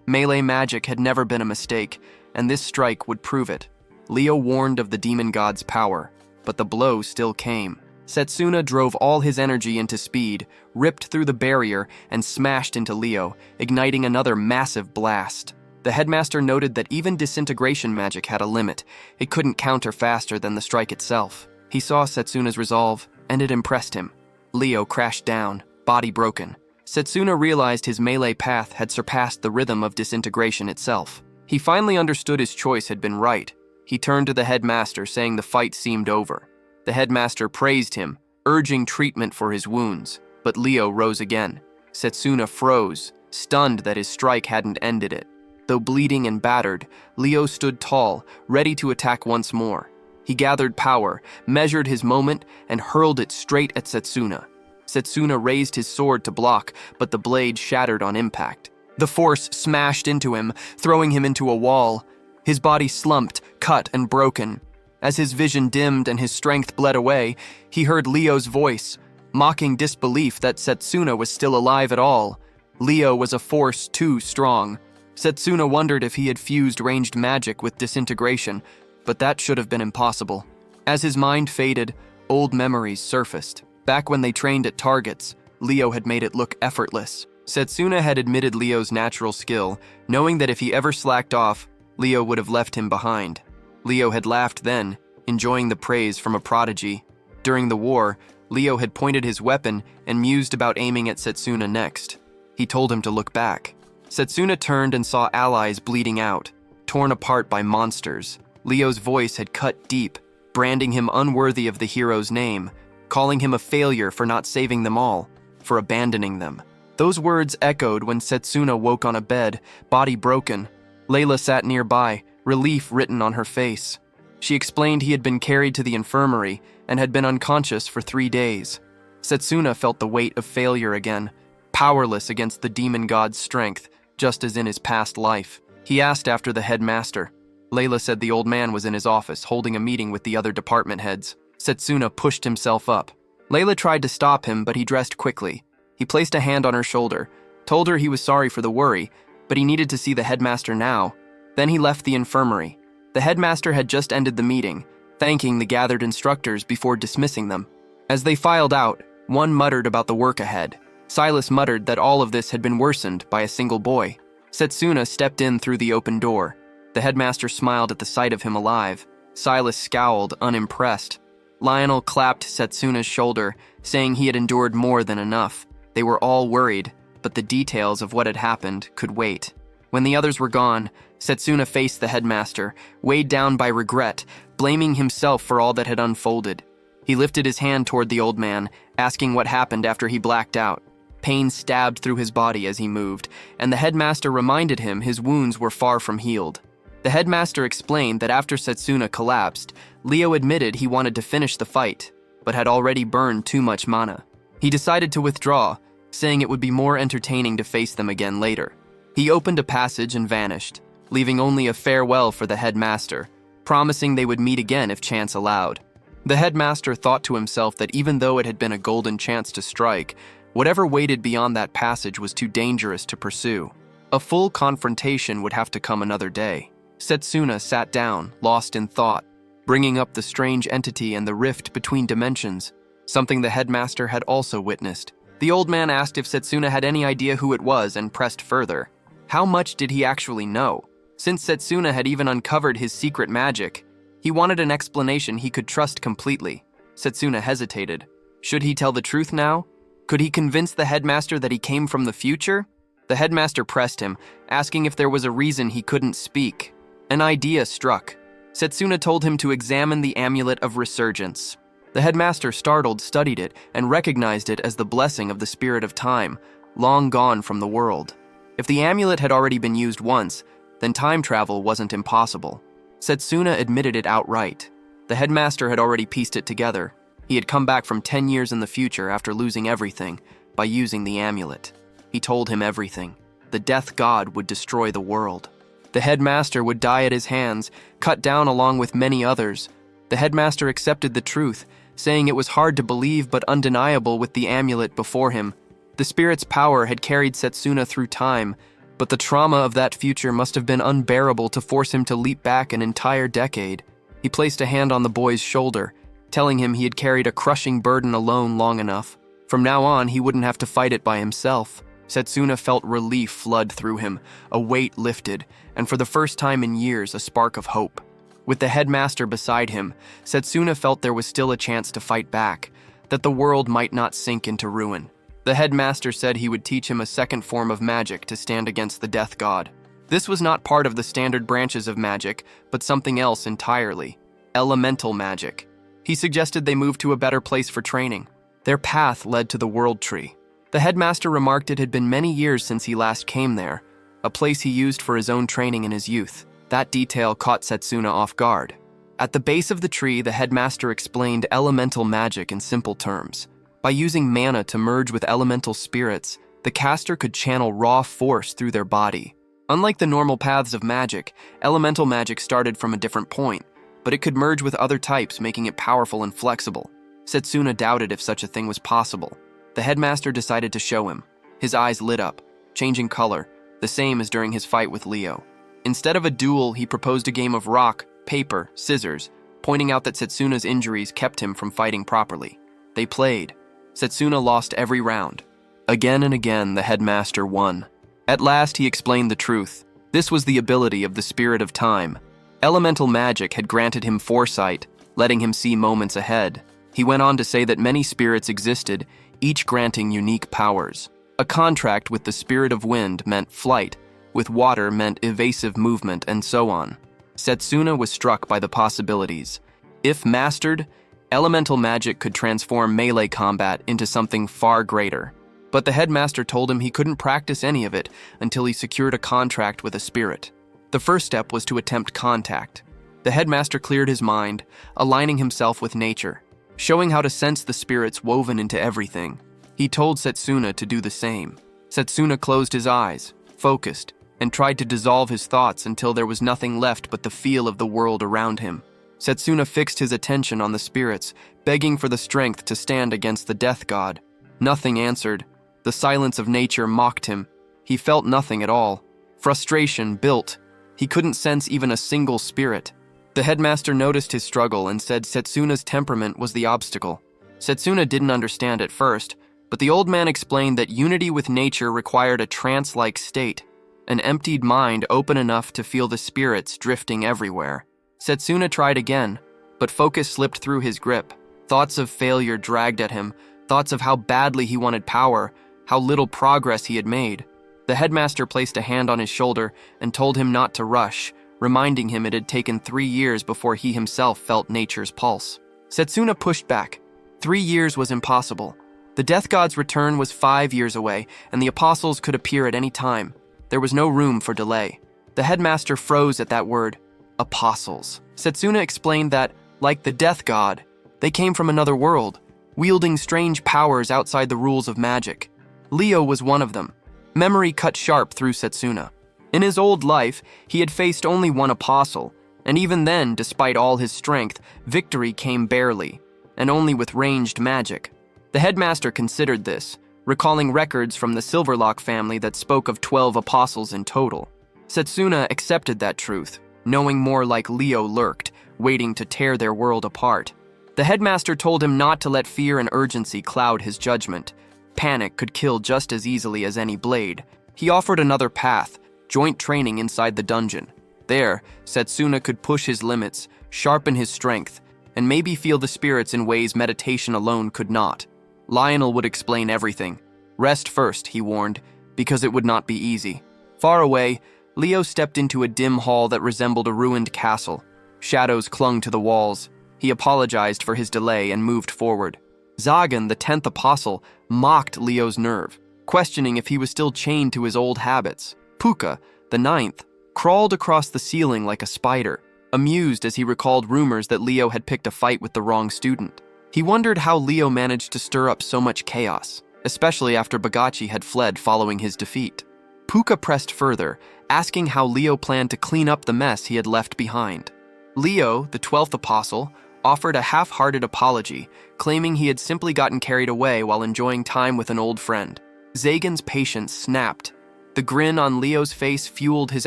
Melee magic had never been a mistake, and this strike would prove it. Leo warned of the demon god's power, but the blow still came. Setsuna drove all his energy into speed, ripped through the barrier, and smashed into Leo, igniting another massive blast. The headmaster noted that even disintegration magic had a limit. It couldn't counter faster than the strike itself. He saw Setsuna's resolve, and it impressed him. Leo crashed down, body broken. Setsuna realized his melee path had surpassed the rhythm of disintegration itself. He finally understood his choice had been right. He turned to the headmaster, saying the fight seemed over. The headmaster praised him, urging treatment for his wounds, but Leo rose again. Setsuna froze, stunned that his strike hadn't ended it. Though bleeding and battered, Leo stood tall, ready to attack once more. He gathered power, measured his moment, and hurled it straight at Setsuna. Setsuna raised his sword to block, but the blade shattered on impact. The force smashed into him, throwing him into a wall. His body slumped, cut and broken. As his vision dimmed and his strength bled away, he heard Leo's voice, mocking disbelief that Setsuna was still alive at all. Leo was a force too strong. Setsuna wondered if he had fused ranged magic with disintegration, but that should have been impossible. As his mind faded, old memories surfaced. Back when they trained at targets, Leo had made it look effortless. Setsuna had admitted Leo's natural skill, knowing that if he ever slacked off, Leo would have left him behind. Leo had laughed then, enjoying the praise from a prodigy. During the war, Leo had pointed his weapon and mused about aiming at Setsuna next. He told him to look back. Setsuna turned and saw allies bleeding out, torn apart by monsters. Leo's voice had cut deep, branding him unworthy of the hero's name, calling him a failure for not saving them all, for abandoning them. Those words echoed when Setsuna woke on a bed, body broken. Layla sat nearby, relief written on her face. She explained he had been carried to the infirmary and had been unconscious for 3 days. Setsuna felt the weight of failure again, powerless against the demon god's strength, just as in his past life. He asked after the headmaster. Layla said the old man was in his office, holding a meeting with the other department heads. Setsuna pushed himself up. Layla tried to stop him, but he dressed quickly. He placed a hand on her shoulder, told her he was sorry for the worry, but he needed to see the headmaster now. Then he left the infirmary. The headmaster had just ended the meeting, thanking the gathered instructors before dismissing them. As they filed out, one muttered about the work ahead. Silas muttered that all of this had been worsened by a single boy. Setsuna stepped in through the open door. The headmaster smiled at the sight of him alive. Silas scowled, unimpressed. Lionel clapped Setsuna's shoulder, saying he had endured more than enough. They were all worried, but the details of what had happened could wait. When the others were gone, Setsuna faced the headmaster, weighed down by regret, blaming himself for all that had unfolded. He lifted his hand toward the old man, asking what happened after he blacked out. Pain stabbed through his body as he moved, and the headmaster reminded him his wounds were far from healed. The headmaster explained that after Setsuna collapsed, Leo admitted he wanted to finish the fight, but had already burned too much mana. He decided to withdraw, saying it would be more entertaining to face them again later. He opened a passage and vanished, leaving only a farewell for the headmaster, promising they would meet again if chance allowed. The headmaster thought to himself that even though it had been a golden chance to strike, whatever waited beyond that passage was too dangerous to pursue. A full confrontation would have to come another day. Setsuna sat down, lost in thought, bringing up the strange entity and the rift between dimensions, something the headmaster had also witnessed. The old man asked if Setsuna had any idea who it was and pressed further. How much did he actually know? Since Setsuna had even uncovered his secret magic, he wanted an explanation he could trust completely. Setsuna hesitated. Should he tell the truth now? Could he convince the headmaster that he came from the future? The headmaster pressed him, asking if there was a reason he couldn't speak. An idea struck. Setsuna told him to examine the amulet of resurgence. The headmaster, startled, studied it and recognized it as the blessing of the spirit of time, long gone from the world. If the amulet had already been used once, then time travel wasn't impossible. Setsuna admitted it outright. The headmaster had already pieced it together. He had come back from 10 years in the future after losing everything by using the amulet. He told him everything. The death god would destroy the world. The headmaster would die at his hands, cut down along with many others. The headmaster accepted the truth, saying it was hard to believe but undeniable with the amulet before him. The spirit's power had carried Setsuna through time, but the trauma of that future must have been unbearable to force him to leap back an entire decade. He placed a hand on the boy's shoulder, telling him he had carried a crushing burden alone long enough. From now on, he wouldn't have to fight it by himself. Setsuna felt relief flood through him, a weight lifted, and for the first time in years, a spark of hope. With the headmaster beside him, Setsuna felt there was still a chance to fight back, that the world might not sink into ruin. The headmaster said he would teach him a second form of magic to stand against the death god. This was not part of the standard branches of magic, but something else entirely. Elemental magic. He suggested they move to a better place for training. Their path led to the World Tree. The headmaster remarked it had been many years since he last came there, a place he used for his own training in his youth. That detail caught Setsuna off guard. At the base of the tree, the headmaster explained elemental magic in simple terms. By using mana to merge with elemental spirits, the caster could channel raw force through their body. Unlike the normal paths of magic, elemental magic started from a different point, but it could merge with other types, making it powerful and flexible. Setsuna doubted if such a thing was possible. The headmaster decided to show him. His eyes lit up, changing color, the same as during his fight with Leo. Instead of a duel, he proposed a game of rock, paper, scissors, pointing out that Setsuna's injuries kept him from fighting properly. They played. Setsuna lost every round. Again and again, the headmaster won. At last, he explained the truth. This was the ability of the spirit of time. Elemental magic had granted him foresight, letting him see moments ahead. He went on to say that many spirits existed, each granting unique powers. A contract with the spirit of wind meant flight, with water meant evasive movement, and so on. Setsuna was struck by the possibilities. If mastered, elemental magic could transform melee combat into something far greater. But the headmaster told him he couldn't practice any of it until he secured a contract with a spirit. The first step was to attempt contact. The headmaster cleared his mind, aligning himself with nature, showing how to sense the spirits woven into everything. He told Setsuna to do the same. Setsuna closed his eyes, focused, and tried to dissolve his thoughts until there was nothing left but the feel of the world around him. Setsuna fixed his attention on the spirits, begging for the strength to stand against the death god. Nothing answered. The silence of nature mocked him. He felt nothing at all. Frustration built. He couldn't sense even a single spirit. The headmaster noticed his struggle and said Setsuna's temperament was the obstacle. Setsuna didn't understand at first, but the old man explained that unity with nature required a trance-like state, an emptied mind open enough to feel the spirits drifting everywhere. Setsuna tried again, but focus slipped through his grip. Thoughts of failure dragged at him, thoughts of how badly he wanted power, how little progress he had made. The headmaster placed a hand on his shoulder and told him not to rush, reminding him it had taken 3 years before he himself felt nature's pulse. Setsuna pushed back. 3 years was impossible. The death god's return was 5 years away, and the apostles could appear at any time. There was no room for delay. The headmaster froze at that word, apostles. Setsuna explained that, like the death god, they came from another world, wielding strange powers outside the rules of magic. Leo was one of them. Memory cut sharp through Setsuna. In his old life, he had faced only one apostle, and even then, despite all his strength, victory came barely, and only with ranged magic. The headmaster considered this, recalling records from the Silverlock family that spoke of 12 apostles in total. Setsuna accepted that truth, knowing more like Leo lurked, waiting to tear their world apart. The headmaster told him not to let fear and urgency cloud his judgment. Panic could kill just as easily as any blade. He offered another path, joint training inside the dungeon. There, Setsuna could push his limits, sharpen his strength, and maybe feel the spirits in ways meditation alone could not. Lionel would explain everything. Rest first, he warned, because it would not be easy. Far away, Leo stepped into a dim hall that resembled a ruined castle. Shadows clung to the walls. He apologized for his delay and moved forward. Zagan, the 10th apostle, mocked Leo's nerve, questioning if he was still chained to his old habits. Puka, the 9th, crawled across the ceiling like a spider, amused as he recalled rumors that Leo had picked a fight with the wrong student. He wondered how Leo managed to stir up so much chaos, especially after Bagachi had fled following his defeat. Puka pressed further, asking how Leo planned to clean up the mess he had left behind. Leo, the 12th apostle, offered a half-hearted apology, claiming he had simply gotten carried away while enjoying time with an old friend. Zagan's patience snapped. The grin on Leo's face fueled his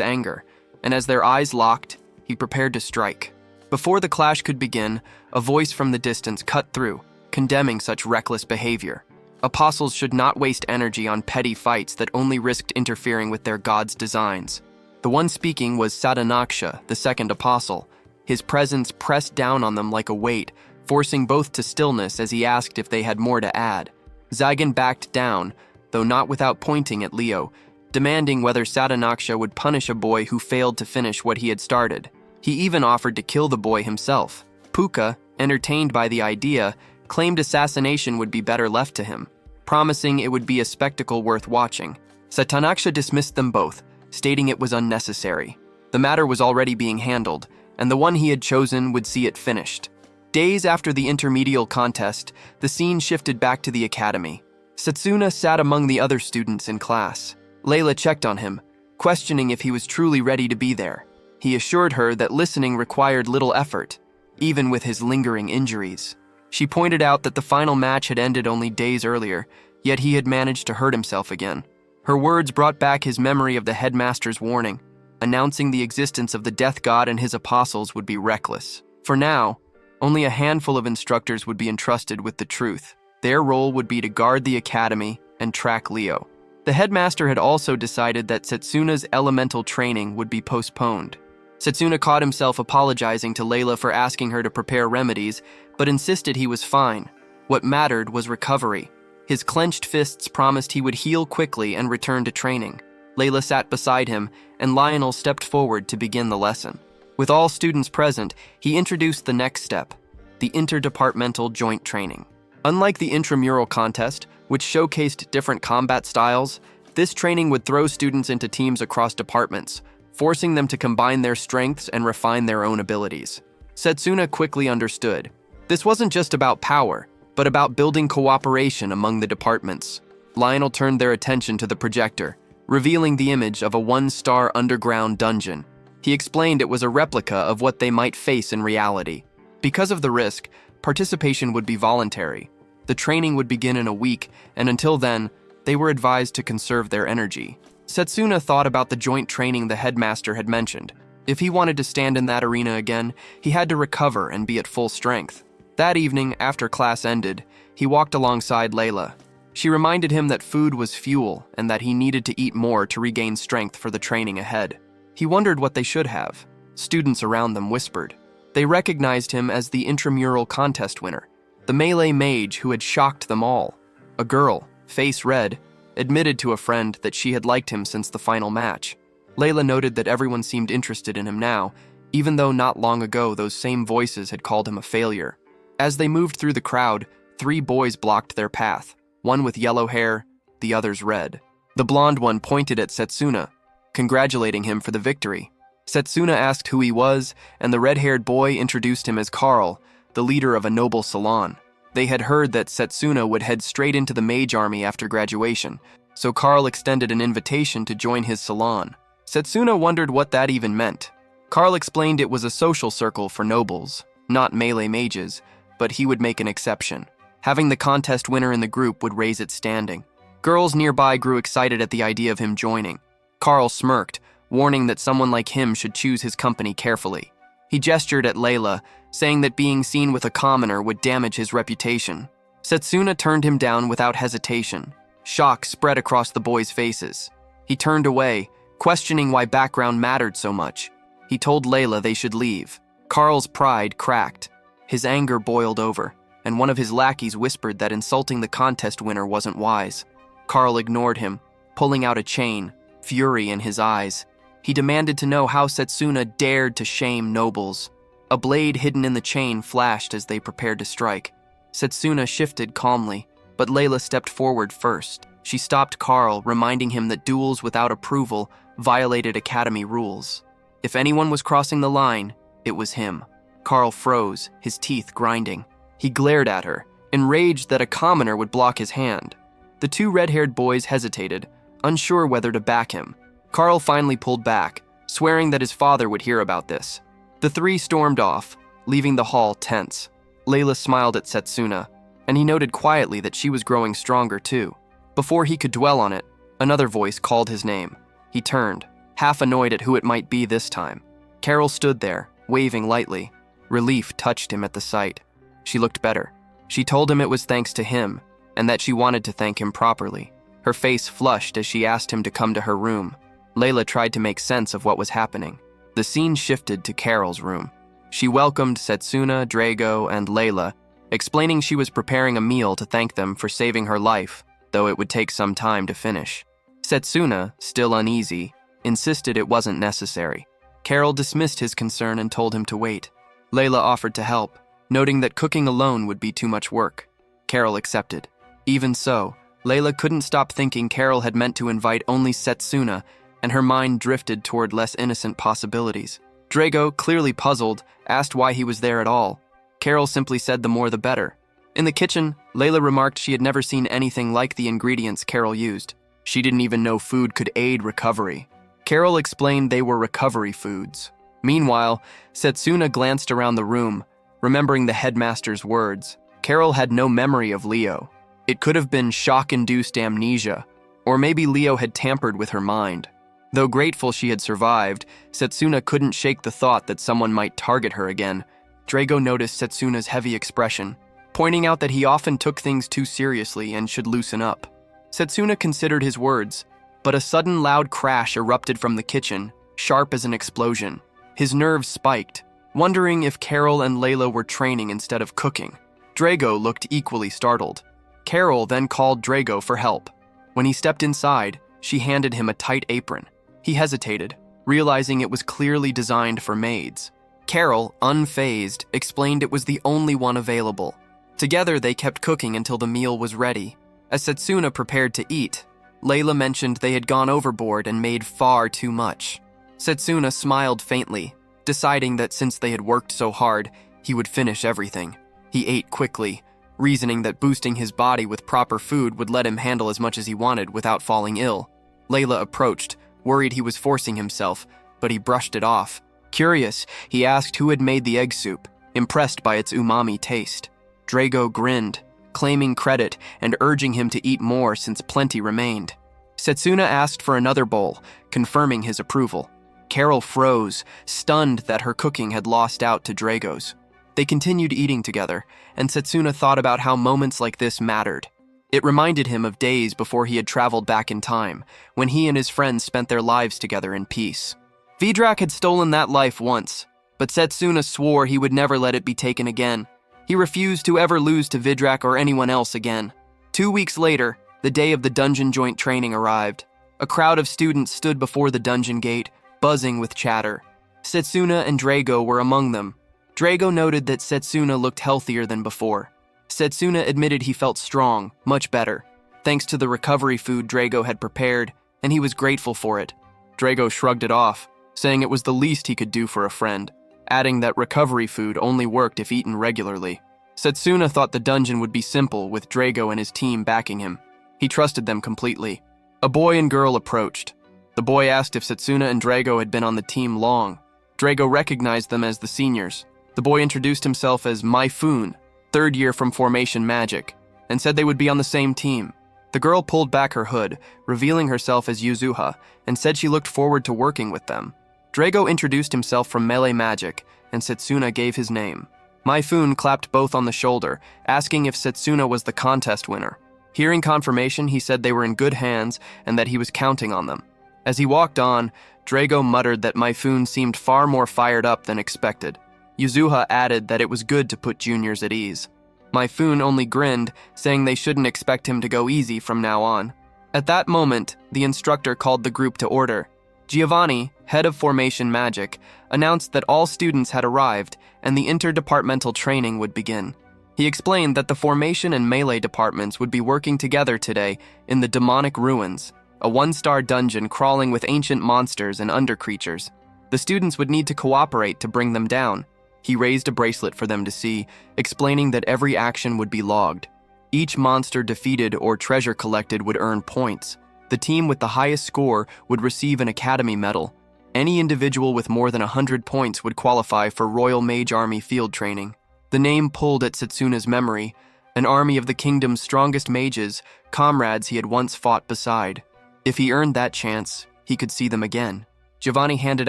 anger, and as their eyes locked, he prepared to strike. Before the clash could begin, a voice from the distance cut through, condemning such reckless behavior. Apostles should not waste energy on petty fights that only risked interfering with their god's designs. The one speaking was Sadanaksha, the second apostle. His presence pressed down on them like a weight, forcing both to stillness as he asked if they had more to add. Zagan backed down, though not without pointing at Leo, demanding whether Sadanaksha would punish a boy who failed to finish what he had started. He even offered to kill the boy himself. Puka, entertained by the idea, claimed assassination would be better left to him, promising it would be a spectacle worth watching. Sadanaksha dismissed them both, stating it was unnecessary. The matter was already being handled, and the one he had chosen would see it finished. Days after the intermedial contest, the scene shifted back to the academy. Setsuna sat among the other students in class. Layla checked on him, questioning if he was truly ready to be there. He assured her that listening required little effort, even with his lingering injuries. She pointed out that the final match had ended only days earlier, yet he had managed to hurt himself again. Her words brought back his memory of the headmaster's warning, announcing the existence of the death god and his apostles would be reckless. For now, only a handful of instructors would be entrusted with the truth. Their role would be to guard the academy and track Leo. The headmaster had also decided that Setsuna's elemental training would be postponed. Setsuna caught himself apologizing to Layla for asking her to prepare remedies, but insisted he was fine. What mattered was recovery. His clenched fists promised he would heal quickly and return to training. Layla sat beside him, and Lionel stepped forward to begin the lesson. With all students present, he introduced the next step, the interdepartmental joint training. Unlike the intramural contest, which showcased different combat styles, this training would throw students into teams across departments, forcing them to combine their strengths and refine their own abilities. Setsuna quickly understood. This wasn't just about power, but about building cooperation among the departments. Lionel turned their attention to the projector, revealing the image of a one-star underground dungeon. He explained it was a replica of what they might face in reality. Because of the risk, participation would be voluntary. The training would begin in a week, and until then, they were advised to conserve their energy. Setsuna thought about the joint training the headmaster had mentioned. If he wanted to stand in that arena again, he had to recover and be at full strength. That evening, after class ended, he walked alongside Layla. She reminded him that food was fuel and that he needed to eat more to regain strength for the training ahead. He wondered what they should have. Students around them whispered. They recognized him as the intramural contest winner, the melee mage who had shocked them all. A girl, face red, admitted to a friend that she had liked him since the final match. Layla noted that everyone seemed interested in him now, even though not long ago those same voices had called him a failure. As they moved through the crowd, 3 boys blocked their path, one with yellow hair, the others red. The blonde one pointed at Setsuna, congratulating him for the victory. Setsuna asked who he was, and the red-haired boy introduced him as Carl, the leader of a noble salon. They had heard that Setsuna would head straight into the mage army after graduation, so Carl extended an invitation to join his salon. Setsuna wondered what that even meant. Carl explained it was a social circle for nobles, not melee mages, but he would make an exception. Having the contest winner in the group would raise its standing. Girls nearby grew excited at the idea of him joining. Carl smirked, warning that someone like him should choose his company carefully. He gestured at Layla, saying that being seen with a commoner would damage his reputation. Setsuna turned him down without hesitation. Shock spread across the boys' faces. He turned away, questioning why background mattered so much. He told Layla they should leave. Carl's pride cracked. His anger boiled over, and one of his lackeys whispered that insulting the contest winner wasn't wise. Carl ignored him, pulling out a chain, fury in his eyes. He demanded to know how Setsuna dared to shame nobles. A blade hidden in the chain flashed as they prepared to strike. Setsuna shifted calmly, but Layla stepped forward first. She stopped Carl, reminding him that duels without approval violated academy rules. If anyone was crossing the line, it was him. Carl froze, his teeth grinding. He glared at her, enraged that a commoner would block his hand. The two red-haired boys hesitated, unsure whether to back him. Carl finally pulled back, swearing that his father would hear about this. The three stormed off, leaving the hall tense. Layla smiled at Setsuna, and he noted quietly that she was growing stronger too. Before he could dwell on it, another voice called his name. He turned, half annoyed at who it might be this time. Carol stood there, waving lightly. Relief touched him at the sight. She looked better. She told him it was thanks to him, and that she wanted to thank him properly. Her face flushed as she asked him to come to her room. Layla tried to make sense of what was happening. The scene shifted to Carol's room. She welcomed Setsuna, Drago, and Layla, explaining she was preparing a meal to thank them for saving her life, though it would take some time to finish. Setsuna, still uneasy, insisted it wasn't necessary. Carol dismissed his concern and told him to wait. Layla offered to help, noting that cooking alone would be too much work. Carol accepted. Even so, Layla couldn't stop thinking Carol had meant to invite only Setsuna, and her mind drifted toward less innocent possibilities. Drago, clearly puzzled, asked why he was there at all. Carol simply said the more the better. In the kitchen, Layla remarked she had never seen anything like the ingredients Carol used. She didn't even know food could aid recovery. Carol explained they were recovery foods. Meanwhile, Setsuna glanced around the room, remembering the headmaster's words. Carol had no memory of Leo. It could have been shock-induced amnesia, or maybe Leo had tampered with her mind. Though grateful she had survived, Setsuna couldn't shake the thought that someone might target her again. Drago noticed Setsuna's heavy expression, pointing out that he often took things too seriously and should loosen up. Setsuna considered his words, but a sudden loud crash erupted from the kitchen, sharp as an explosion. His nerves spiked, wondering if Carol and Layla were training instead of cooking. Drago looked equally startled. Carol then called Drago for help. When he stepped inside, she handed him a tight apron. He hesitated, realizing it was clearly designed for maids. Carol, unfazed, explained it was the only one available. Together, they kept cooking until the meal was ready. As Setsuna prepared to eat, Layla mentioned they had gone overboard and made far too much. Setsuna smiled faintly, deciding that since they had worked so hard, he would finish everything. He ate quickly, reasoning that boosting his body with proper food would let him handle as much as he wanted without falling ill. Layla approached, worried he was forcing himself, but he brushed it off. Curious, he asked who had made the egg soup, impressed by its umami taste. Drago grinned, claiming credit and urging him to eat more since plenty remained. Setsuna asked for another bowl, confirming his approval. Carol froze, stunned that her cooking had lost out to Drago's. They continued eating together, and Setsuna thought about how moments like this mattered. It reminded him of days before he had traveled back in time, when he and his friends spent their lives together in peace. Vidrak had stolen that life once, but Setsuna swore he would never let it be taken again. He refused to ever lose to Vidrak or anyone else again. 2 weeks later, the day of the dungeon joint training arrived. A crowd of students stood before the dungeon gate, buzzing with chatter. Setsuna and Drago were among them. Drago noted that Setsuna looked healthier than before. Setsuna admitted he felt strong, much better, thanks to the recovery food Drago had prepared, and he was grateful for it. Drago shrugged it off, saying it was the least he could do for a friend, adding that recovery food only worked if eaten regularly. Setsuna thought the dungeon would be simple with Drago and his team backing him. He trusted them completely. A boy and girl approached. The boy asked if Setsuna and Drago had been on the team long. Drago recognized them as the seniors. The boy introduced himself as Maifun, third year from Formation Magic, and said they would be on the same team. The girl pulled back her hood, revealing herself as Yuzuha, and said she looked forward to working with them. Drago introduced himself from Melee Magic, and Setsuna gave his name. Maifun clapped both on the shoulder, asking if Setsuna was the contest winner. Hearing confirmation, he said they were in good hands and that he was counting on them. As he walked on, Drago muttered that Maifun seemed far more fired up than expected. Yuzuha added that it was good to put juniors at ease. Maifun only grinned, saying they shouldn't expect him to go easy from now on. At that moment, the instructor called the group to order. Giovanni, head of Formation Magic, announced that all students had arrived and the interdepartmental training would begin. He explained that the Formation and Melee departments would be working together today in the Demonic Ruins, a 1-star dungeon crawling with ancient monsters and undercreatures. The students would need to cooperate to bring them down. He raised a bracelet for them to see, explaining that every action would be logged. Each monster defeated or treasure collected would earn points. The team with the highest score would receive an Academy Medal. Any individual with more than 100 points would qualify for Royal Mage Army field training. The name pulled at Setsuna's memory, an army of the kingdom's strongest mages, comrades he had once fought beside. If he earned that chance, he could see them again. Giovanni handed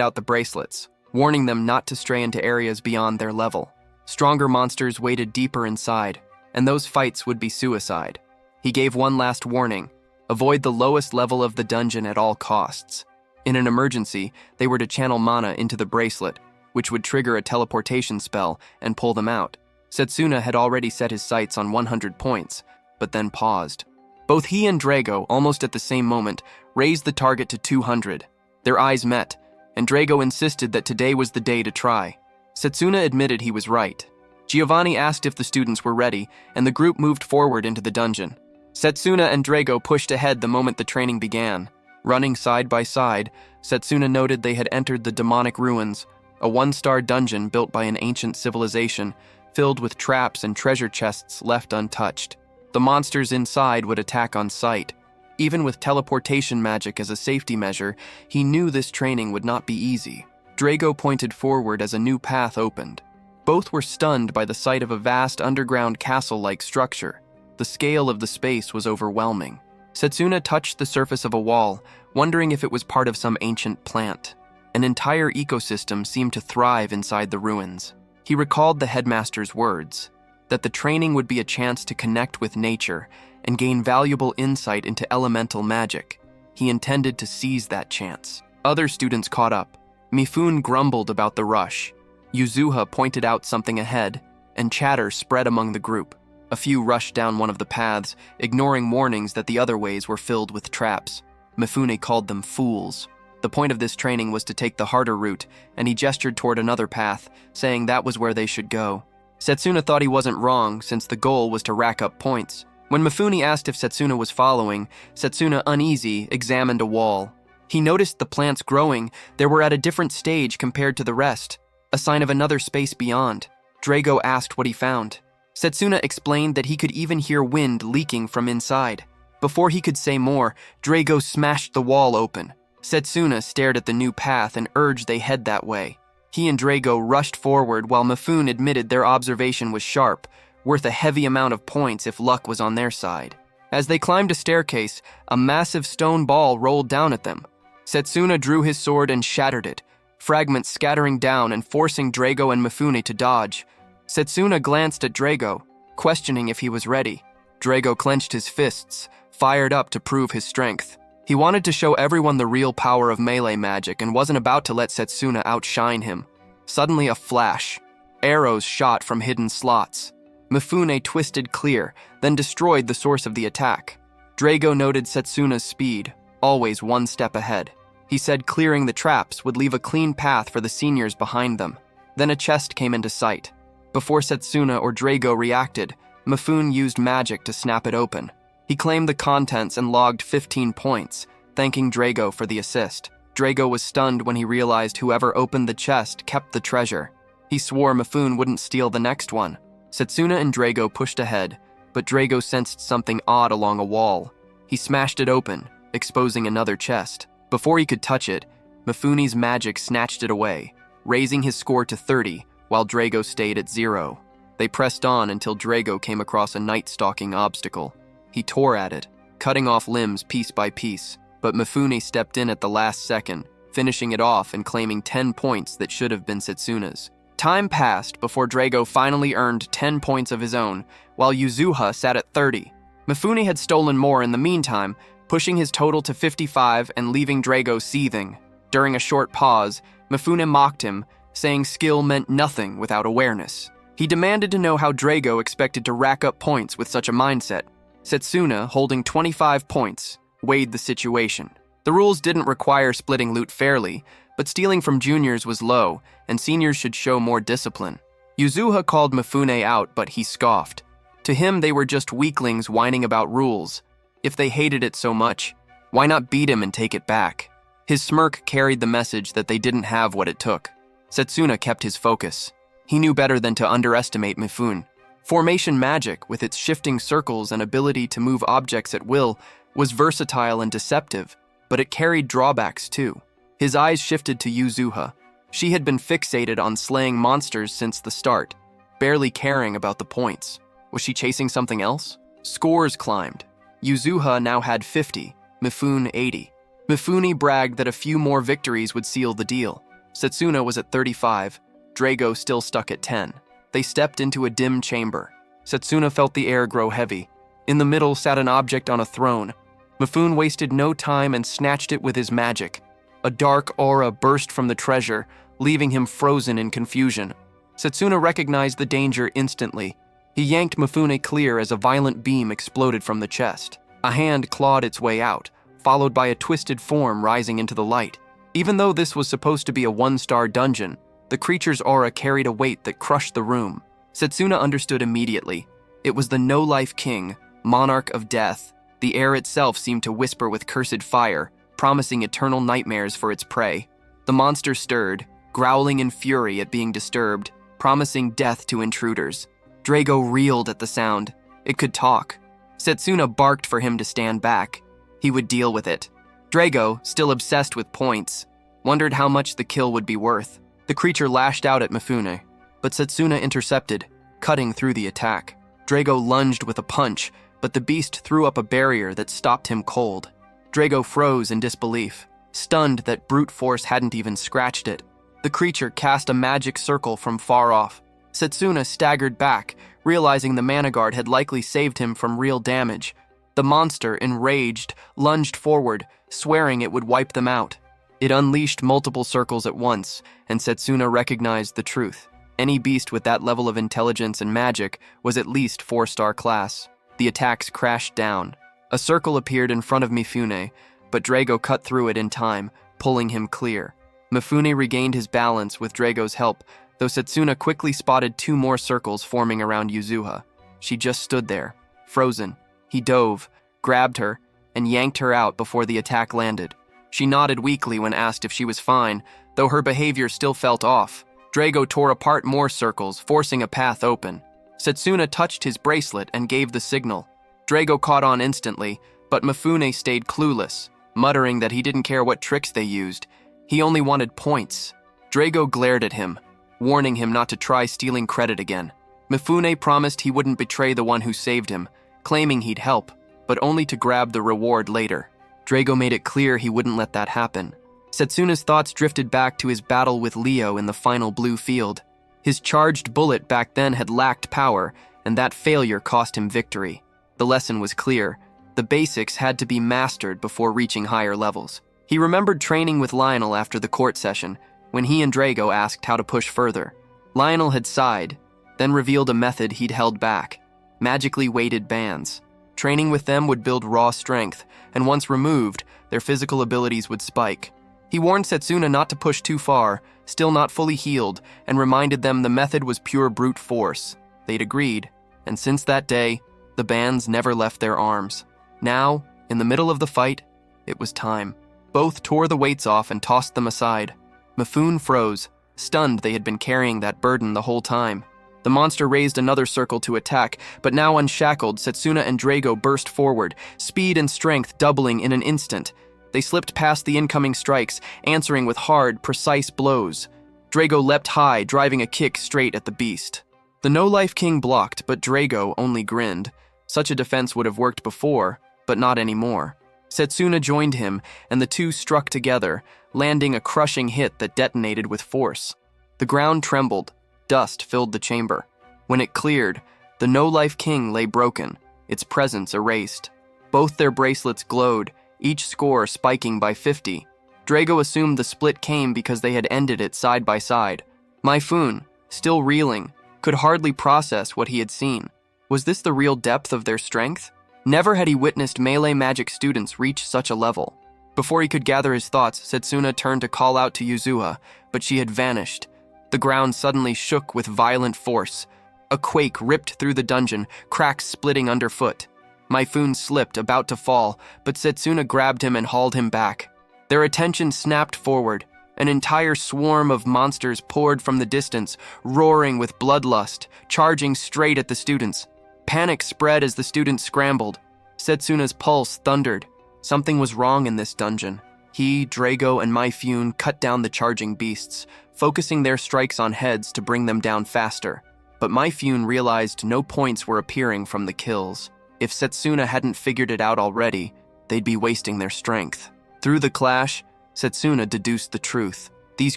out the bracelets, warning them not to stray into areas beyond their level. Stronger monsters waited deeper inside, and those fights would be suicide. He gave one last warning: avoid the lowest level of the dungeon at all costs. In an emergency, they were to channel mana into the bracelet, which would trigger a teleportation spell and pull them out. Setsuna had already set his sights on 100 points, but then paused. Both he and Drago, almost at the same moment, raised the target to 200. Their eyes met, and Drago insisted that today was the day to try. Setsuna admitted he was right. Giovanni asked if the students were ready, and the group moved forward into the dungeon. Setsuna and Drago pushed ahead the moment the training began. Running side by side, Setsuna noted they had entered the demonic ruins, a one-star dungeon built by an ancient civilization, filled with traps and treasure chests left untouched. The monsters inside would attack on sight. Even with teleportation magic as a safety measure, he knew this training would not be easy. Drago pointed forward as a new path opened. Both were stunned by the sight of a vast underground castle-like structure. The scale of the space was overwhelming. Setsuna touched the surface of a wall, wondering if it was part of some ancient plant. An entire ecosystem seemed to thrive inside the ruins. He recalled the headmaster's words, that the training would be a chance to connect with nature and gain valuable insight into elemental magic. He intended to seize that chance. Other students caught up. Mifune grumbled about the rush. Yuzuha pointed out something ahead, and chatter spread among the group. A few rushed down one of the paths, ignoring warnings that the other ways were filled with traps. Mifune called them fools. The point of this training was to take the harder route, and he gestured toward another path, saying that was where they should go. Setsuna thought he wasn't wrong, since the goal was to rack up points. When Mifune asked if Setsuna was following, Setsuna, uneasy, examined a wall. He noticed the plants growing. They were at a different stage compared to the rest, a sign of another space beyond. Drago asked what he found. Setsuna explained that he could even hear wind leaking from inside. Before he could say more, Drago smashed the wall open. Setsuna stared at the new path and urged they head that way. He and Drago rushed forward while Mifune admitted their observation was sharp, worth a heavy amount of points if luck was on their side. As they climbed a staircase, a massive stone ball rolled down at them. Setsuna drew his sword and shattered it, fragments scattering down and forcing Drago and Mifune to dodge. Setsuna glanced at Drago, questioning if he was ready. Drago clenched his fists, fired up to prove his strength. He wanted to show everyone the real power of melee magic and wasn't about to let Setsuna outshine him. Suddenly a flash. Arrows shot from hidden slots. Mifune twisted clear, then destroyed the source of the attack. Drago noted Setsuna's speed, always one step ahead. He said clearing the traps would leave a clean path for the seniors behind them. Then a chest came into sight. Before Setsuna or Drago reacted, Mifune used magic to snap it open. He claimed the contents and logged 15 points, thanking Drago for the assist. Drago was stunned when he realized whoever opened the chest kept the treasure. He swore Mifune wouldn't steal the next one. Setsuna and Drago pushed ahead, but Drago sensed something odd along a wall. He smashed it open, exposing another chest. Before he could touch it, Mifune's magic snatched it away, raising his score to 30, while Drago stayed at 0. They pressed on until Drago came across a night-stalking obstacle. He tore at it, cutting off limbs piece by piece, but Mifune stepped in at the last second, finishing it off and claiming 10 points that should have been Setsuna's. Time passed before Drago finally earned 10 points of his own, while Yuzuha sat at 30. Mifune had stolen more in the meantime, pushing his total to 55 and leaving Drago seething. During a short pause, Mifune mocked him, saying skill meant nothing without awareness. He demanded to know how Drago expected to rack up points with such a mindset. Setsuna, holding 25 points, weighed the situation. The rules didn't require splitting loot fairly, but stealing from juniors was low, and seniors should show more discipline. Yuzuha called Mifune out, but he scoffed. To him, they were just weaklings whining about rules. If they hated it so much, why not beat him and take it back? His smirk carried the message that they didn't have what it took. Setsuna kept his focus. He knew better than to underestimate Mifune. Formation magic, with its shifting circles and ability to move objects at will, was versatile and deceptive, but it carried drawbacks too. His eyes shifted to Yuzuha. She had been fixated on slaying monsters since the start, barely caring about the points. Was she chasing something else? Scores climbed. Yuzuha now had 50, Mifune 80. Mifune bragged that a few more victories would seal the deal. Setsuna was at 35, Drago still stuck at 10. They stepped into a dim chamber. Setsuna felt the air grow heavy. In the middle sat an object on a throne. Mifune wasted no time and snatched it with his magic. A dark aura burst from the treasure, leaving him frozen in confusion. Setsuna recognized the danger instantly. He yanked Mifune clear as a violent beam exploded from the chest. A hand clawed its way out, followed by a twisted form rising into the light. Even though this was supposed to be a one-star dungeon, the creature's aura carried a weight that crushed the room. Setsuna understood immediately. It was the no-life king, monarch of death. The air itself seemed to whisper with cursed fire, promising eternal nightmares for its prey. The monster stirred, growling in fury at being disturbed, promising death to intruders. Drago reeled at the sound. It could talk. Setsuna barked for him to stand back. He would deal with it. Drago, still obsessed with points, wondered how much the kill would be worth. The creature lashed out at Mifune, but Setsuna intercepted, cutting through the attack. Drago lunged with a punch, but the beast threw up a barrier that stopped him cold. Drago froze in disbelief, stunned that brute force hadn't even scratched it. The creature cast a magic circle from far off. Setsuna staggered back, realizing the mana guard had likely saved him from real damage. The monster, enraged, lunged forward, swearing it would wipe them out. It unleashed multiple circles at once, and Setsuna recognized the truth. Any beast with that level of intelligence and magic was at least 4-star class. The attacks crashed down. A circle appeared in front of Mifune, but Drago cut through it in time, pulling him clear. Mifune regained his balance with Drago's help, though Setsuna quickly spotted 2 more circles forming around Yuzuha. She just stood there, frozen. He dove, grabbed her, and yanked her out before the attack landed. She nodded weakly when asked if she was fine, though her behavior still felt off. Drago tore apart more circles, forcing a path open. Setsuna touched his bracelet and gave the signal. Drago caught on instantly, but Mifune stayed clueless, muttering that he didn't care what tricks they used. He only wanted points. Drago glared at him, warning him not to try stealing credit again. Mifune promised he wouldn't betray the one who saved him, claiming he'd help, but only to grab the reward later. Drago made it clear he wouldn't let that happen. Setsuna's thoughts drifted back to his battle with Leo in the final blue field. His charged bullet back then had lacked power, and that failure cost him victory. The lesson was clear. The basics had to be mastered before reaching higher levels. He remembered training with Lionel after the court session, when he and Drago asked how to push further. Lionel had sighed, then revealed a method he'd held back: magically weighted bands. Training with them would build raw strength, and once removed, their physical abilities would spike. He warned Setsuna not to push too far, still not fully healed, and reminded them the method was pure brute force. They'd agreed, and since that day, the bands never left their arms. Now, in the middle of the fight, it was time. Both tore the weights off and tossed them aside. Mifune froze, stunned they had been carrying that burden the whole time. The monster raised another circle to attack, but now unshackled, Setsuna and Drago burst forward, speed and strength doubling in an instant. They slipped past the incoming strikes, answering with hard, precise blows. Drago leapt high, driving a kick straight at the beast. The no-life king blocked, but Drago only grinned. Such a defense would have worked before, but not anymore. Setsuna joined him, and the two struck together, landing a crushing hit that detonated with force. The ground trembled. Dust filled the chamber. When it cleared, the no-life king lay broken, its presence erased. Both their bracelets glowed, each score spiking by 50. Drago assumed the split came because they had ended it side by side. Mifune, still reeling, could hardly process what he had seen. Was this the real depth of their strength? Never had he witnessed melee magic students reach such a level. Before he could gather his thoughts, Setsuna turned to call out to Yuzuha, but she had vanished. The ground suddenly shook with violent force. A quake ripped through the dungeon, cracks splitting underfoot. Mifune slipped, about to fall, but Setsuna grabbed him and hauled him back. Their attention snapped forward. An entire swarm of monsters poured from the distance, roaring with bloodlust, charging straight at the students. Panic spread as the students scrambled. Setsuna's pulse thundered. Something was wrong in this dungeon. He, Drago, and Myfune cut down the charging beasts, focusing their strikes on heads to bring them down faster. But Myfune realized no points were appearing from the kills. If Setsuna hadn't figured it out already, they'd be wasting their strength. Through the clash, Setsuna deduced the truth. These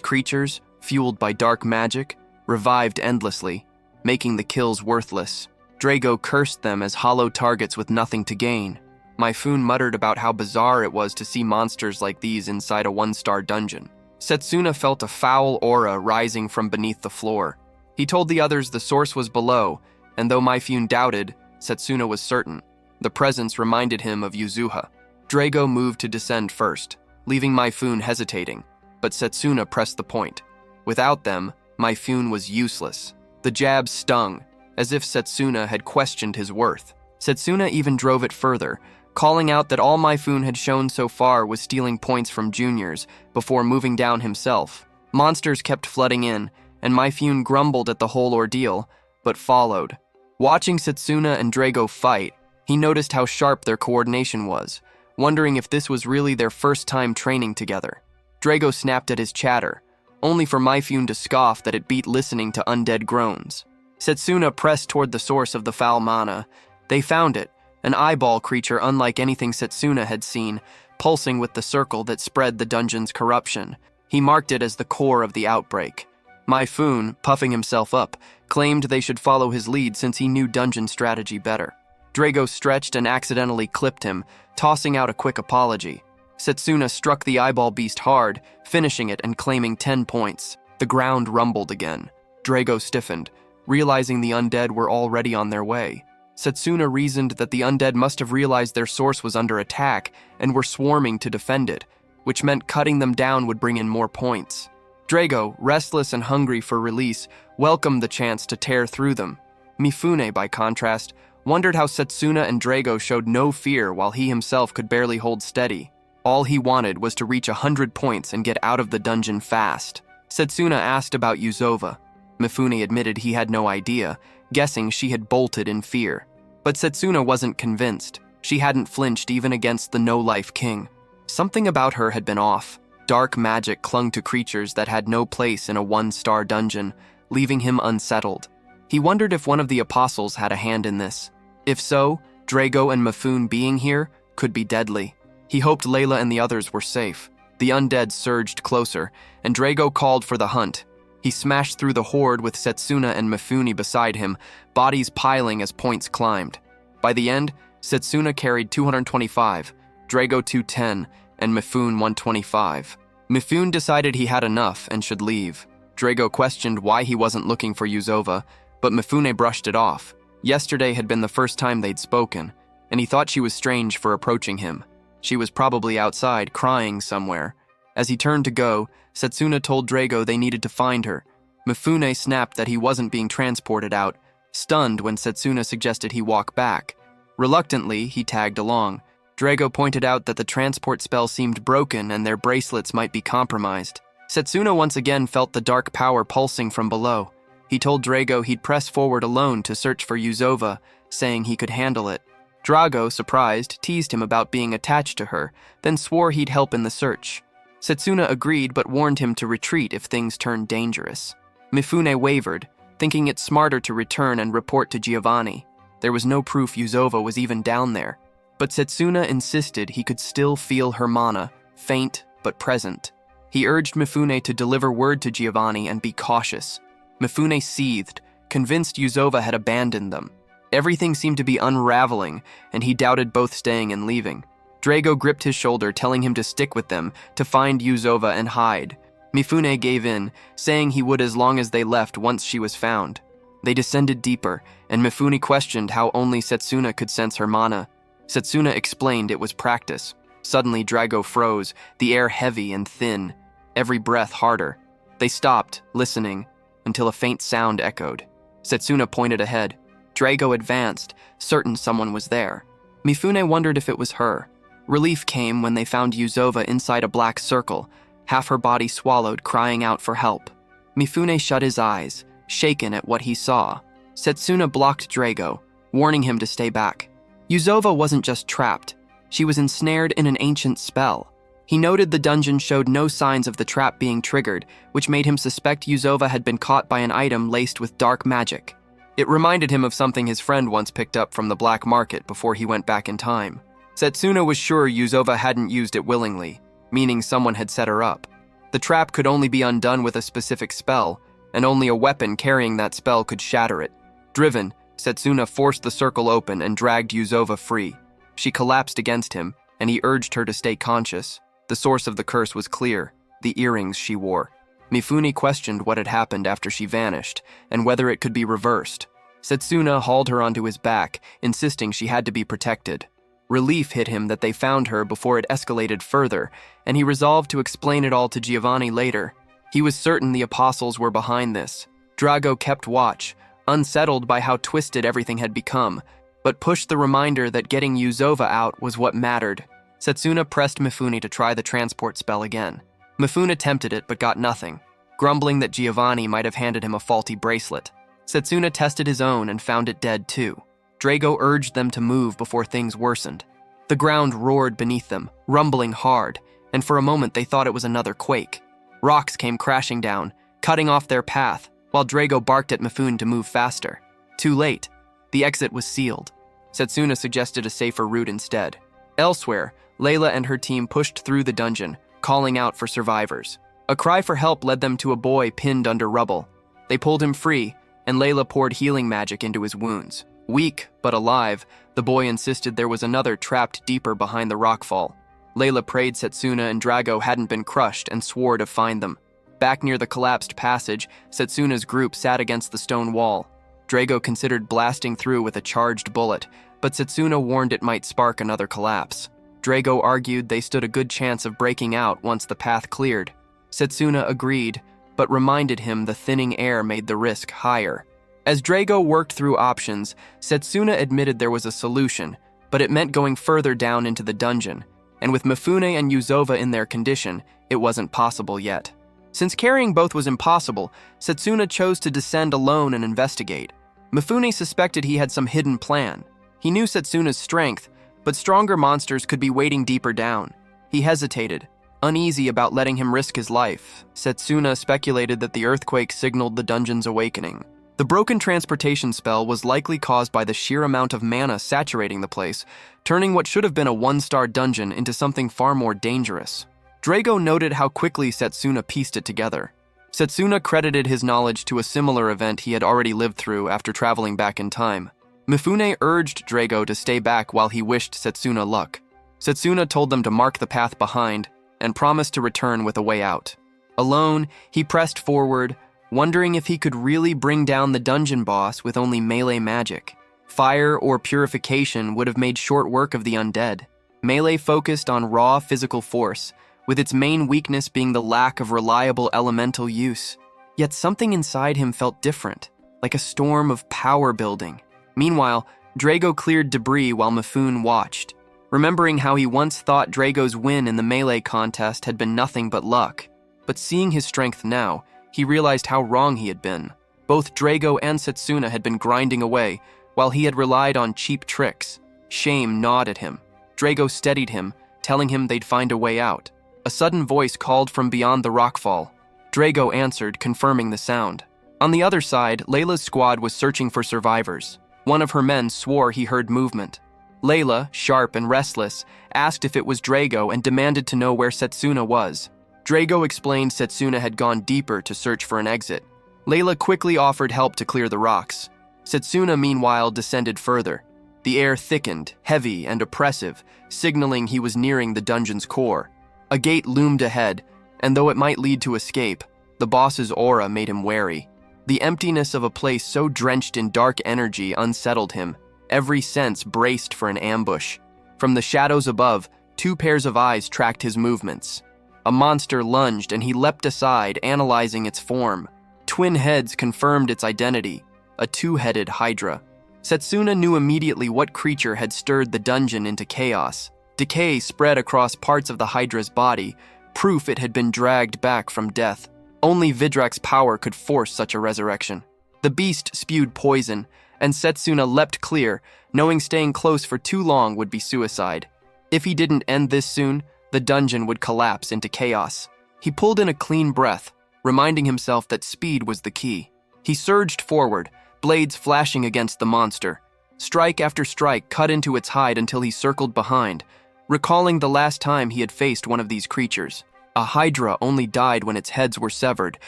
creatures, fueled by dark magic, revived endlessly, making the kills worthless. Drago cursed them as hollow targets with nothing to gain. Myfune muttered about how bizarre it was to see monsters like these inside a one-star dungeon. Setsuna felt a foul aura rising from beneath the floor. He told the others the source was below, and though Myfune doubted, Setsuna was certain. The presence reminded him of Yuzuha. Drago moved to descend first, leaving Myfune hesitating, but Setsuna pressed the point. Without them, Myfune was useless. The jabs stung, as if Setsuna had questioned his worth. Setsuna even drove it further, calling out that all Myfune had shown so far was stealing points from juniors before moving down himself. Monsters kept flooding in, and Myfune grumbled at the whole ordeal, but followed. Watching Setsuna and Drago fight, he noticed how sharp their coordination was, wondering if this was really their first time training together. Drago snapped at his chatter, only for Myfune to scoff that it beat listening to undead groans. Setsuna pressed toward the source of the foul mana. They found it, an eyeball creature unlike anything Setsuna had seen, pulsing with the circle that spread the dungeon's corruption. He marked it as the core of the outbreak. Myfune, puffing himself up, claimed they should follow his lead since he knew dungeon strategy better. Drago stretched and accidentally clipped him, tossing out a quick apology. Setsuna struck the eyeball beast hard, finishing it and claiming 10 points. The ground rumbled again. Drago stiffened, realizing the undead were already on their way. Setsuna reasoned that the undead must have realized their source was under attack and were swarming to defend it, which meant cutting them down would bring in more points. Drago, restless and hungry for release, welcomed the chance to tear through them. Mifune, by contrast, wondered how Setsuna and Drago showed no fear while he himself could barely hold steady. All he wanted was to reach 100 points and get out of the dungeon fast. Setsuna asked about Yuzova. Mifune admitted he had no idea, guessing she had bolted in fear. But Setsuna wasn't convinced. She hadn't flinched even against the no-life king. Something about her had been off. Dark magic clung to creatures that had no place in a one-star dungeon, leaving him unsettled. He wondered if one of the apostles had a hand in this. If so, Drago and Mifune being here could be deadly. He hoped Layla and the others were safe. The undead surged closer, and Drago called for the hunt. He smashed through the horde with Setsuna and Mifune beside him, bodies piling as points climbed. By the end, Setsuna carried 225, Drago 210, and Mifune 125. Mifune decided he had enough and should leave. Drago questioned why he wasn't looking for Yuzova, but Mifune brushed it off. Yesterday had been the first time they'd spoken, and he thought she was strange for approaching him. She was probably outside, crying somewhere. As he turned to go, Setsuna told Drago they needed to find her. Mifune snapped that he wasn't being transported out, stunned when Setsuna suggested he walk back. Reluctantly, he tagged along. Drago pointed out that the transport spell seemed broken and their bracelets might be compromised. Setsuna once again felt the dark power pulsing from below. He told Drago he'd press forward alone to search for Yuzova, saying he could handle it. Drago, surprised, teased him about being attached to her, then swore he'd help in the search. Setsuna agreed but warned him to retreat if things turned dangerous. Mifune wavered, thinking it smarter to return and report to Giovanni. There was no proof Yuzova was even down there. But Setsuna insisted he could still feel her mana, faint but present. He urged Mifune to deliver word to Giovanni and be cautious. Mifune seethed, convinced Yuzova had abandoned them. Everything seemed to be unraveling, and he doubted both staying and leaving. Drago gripped his shoulder, telling him to stick with them, to find Yuzova and hide. Mifune gave in, saying he would as long as they left once she was found. They descended deeper, and Mifune questioned how only Setsuna could sense her mana. Setsuna explained it was practice. Suddenly, Drago froze, the air heavy and thin, every breath harder. They stopped, listening, until a faint sound echoed. Setsuna pointed ahead. Drago advanced, certain someone was there. Mifune wondered if it was her. Relief came when they found Yuzova inside a black circle, half her body swallowed, crying out for help. Mifune shut his eyes, shaken at what he saw. Setsuna blocked Drago, warning him to stay back. Yuzova wasn't just trapped. She was ensnared in an ancient spell. He noted the dungeon showed no signs of the trap being triggered, which made him suspect Yuzova had been caught by an item laced with dark magic. It reminded him of something his friend once picked up from the black market before he went back in time. Setsuna was sure Yuzova hadn't used it willingly, meaning someone had set her up. The trap could only be undone with a specific spell, and only a weapon carrying that spell could shatter it. Driven, Setsuna forced the circle open and dragged Yuzova free. She collapsed against him, and he urged her to stay conscious. The source of the curse was clear: the earrings she wore. Mifune questioned what had happened after she vanished, and whether it could be reversed. Setsuna hauled her onto his back, insisting she had to be protected. Relief hit him that they found her before it escalated further, and he resolved to explain it all to Giovanni later. He was certain the apostles were behind this. Drago kept watch, unsettled by how twisted everything had become, but pushed the reminder that getting Yuzova out was what mattered. Setsuna pressed Mifune to try the transport spell again. Mifune attempted it but got nothing, grumbling that Giovanni might have handed him a faulty bracelet. Setsuna tested his own and found it dead too. Drago urged them to move before things worsened. The ground roared beneath them, rumbling hard, and for a moment they thought it was another quake. Rocks came crashing down, cutting off their path, while Drago barked at Mifune to move faster. Too late. The exit was sealed. Setsuna suggested a safer route instead. Elsewhere, Layla and her team pushed through the dungeon, calling out for survivors. A cry for help led them to a boy pinned under rubble. They pulled him free, and Layla poured healing magic into his wounds. Weak, but alive, the boy insisted there was another trapped deeper behind the rockfall. Layla prayed Setsuna and Drago hadn't been crushed and swore to find them. Back near the collapsed passage, Setsuna's group sat against the stone wall. Drago considered blasting through with a charged bullet, but Setsuna warned it might spark another collapse. Drago argued they stood a good chance of breaking out once the path cleared. Setsuna agreed, but reminded him the thinning air made the risk higher. As Drago worked through options, Setsuna admitted there was a solution, but it meant going further down into the dungeon, and with Mifune and Yuzova in their condition, it wasn't possible yet. Since carrying both was impossible, Setsuna chose to descend alone and investigate. Mifune suspected he had some hidden plan. He knew Setsuna's strength, but stronger monsters could be waiting deeper down. He hesitated, uneasy about letting him risk his life. Setsuna speculated that the earthquake signaled the dungeon's awakening. The broken transportation spell was likely caused by the sheer amount of mana saturating the place, turning what should have been a one-star dungeon into something far more dangerous. Drago noted how quickly Setsuna pieced it together. Setsuna credited his knowledge to a similar event he had already lived through after traveling back in time. Mifune urged Drago to stay back while he wished Setsuna luck. Setsuna told them to mark the path behind and promised to return with a way out. Alone, he pressed forward, wondering if he could really bring down the dungeon boss with only melee magic. Fire or purification would have made short work of the undead. Melee focused on raw physical force, with its main weakness being the lack of reliable elemental use. Yet something inside him felt different, like a storm of power building. Meanwhile, Drago cleared debris while Mifune watched, remembering how he once thought Drago's win in the melee contest had been nothing but luck. But seeing his strength now, he realized how wrong he had been. Both Drago and Setsuna had been grinding away, while he had relied on cheap tricks. Shame gnawed at him. Drago steadied him, telling him they'd find a way out. A sudden voice called from beyond the rockfall. Drago answered, confirming the sound. On the other side, Layla's squad was searching for survivors. One of her men swore he heard movement. Layla, sharp and restless, asked if it was Drago and demanded to know where Setsuna was. Drago explained Setsuna had gone deeper to search for an exit. Layla quickly offered help to clear the rocks. Setsuna, meanwhile, descended further. The air thickened, heavy and oppressive, signaling he was nearing the dungeon's core. A gate loomed ahead, and though it might lead to escape, the boss's aura made him wary. The emptiness of a place so drenched in dark energy unsettled him. Every sense braced for an ambush. From the shadows above, 2 pairs of eyes tracked his movements. A monster lunged and he leapt aside, analyzing its form. Twin heads confirmed its identity, a 2-headed hydra. Setsuna knew immediately what creature had stirred the dungeon into chaos. Decay spread across parts of the hydra's body, proof it had been dragged back from death. Only Vidrak's power could force such a resurrection. The beast spewed poison, and Setsuna leapt clear, knowing staying close for too long would be suicide. If he didn't end this soon, the dungeon would collapse into chaos. He pulled in a clean breath, reminding himself that speed was the key. He surged forward, blades flashing against the monster. Strike after strike cut into its hide until he circled behind, recalling the last time he had faced one of these creatures. A hydra only died when its heads were severed,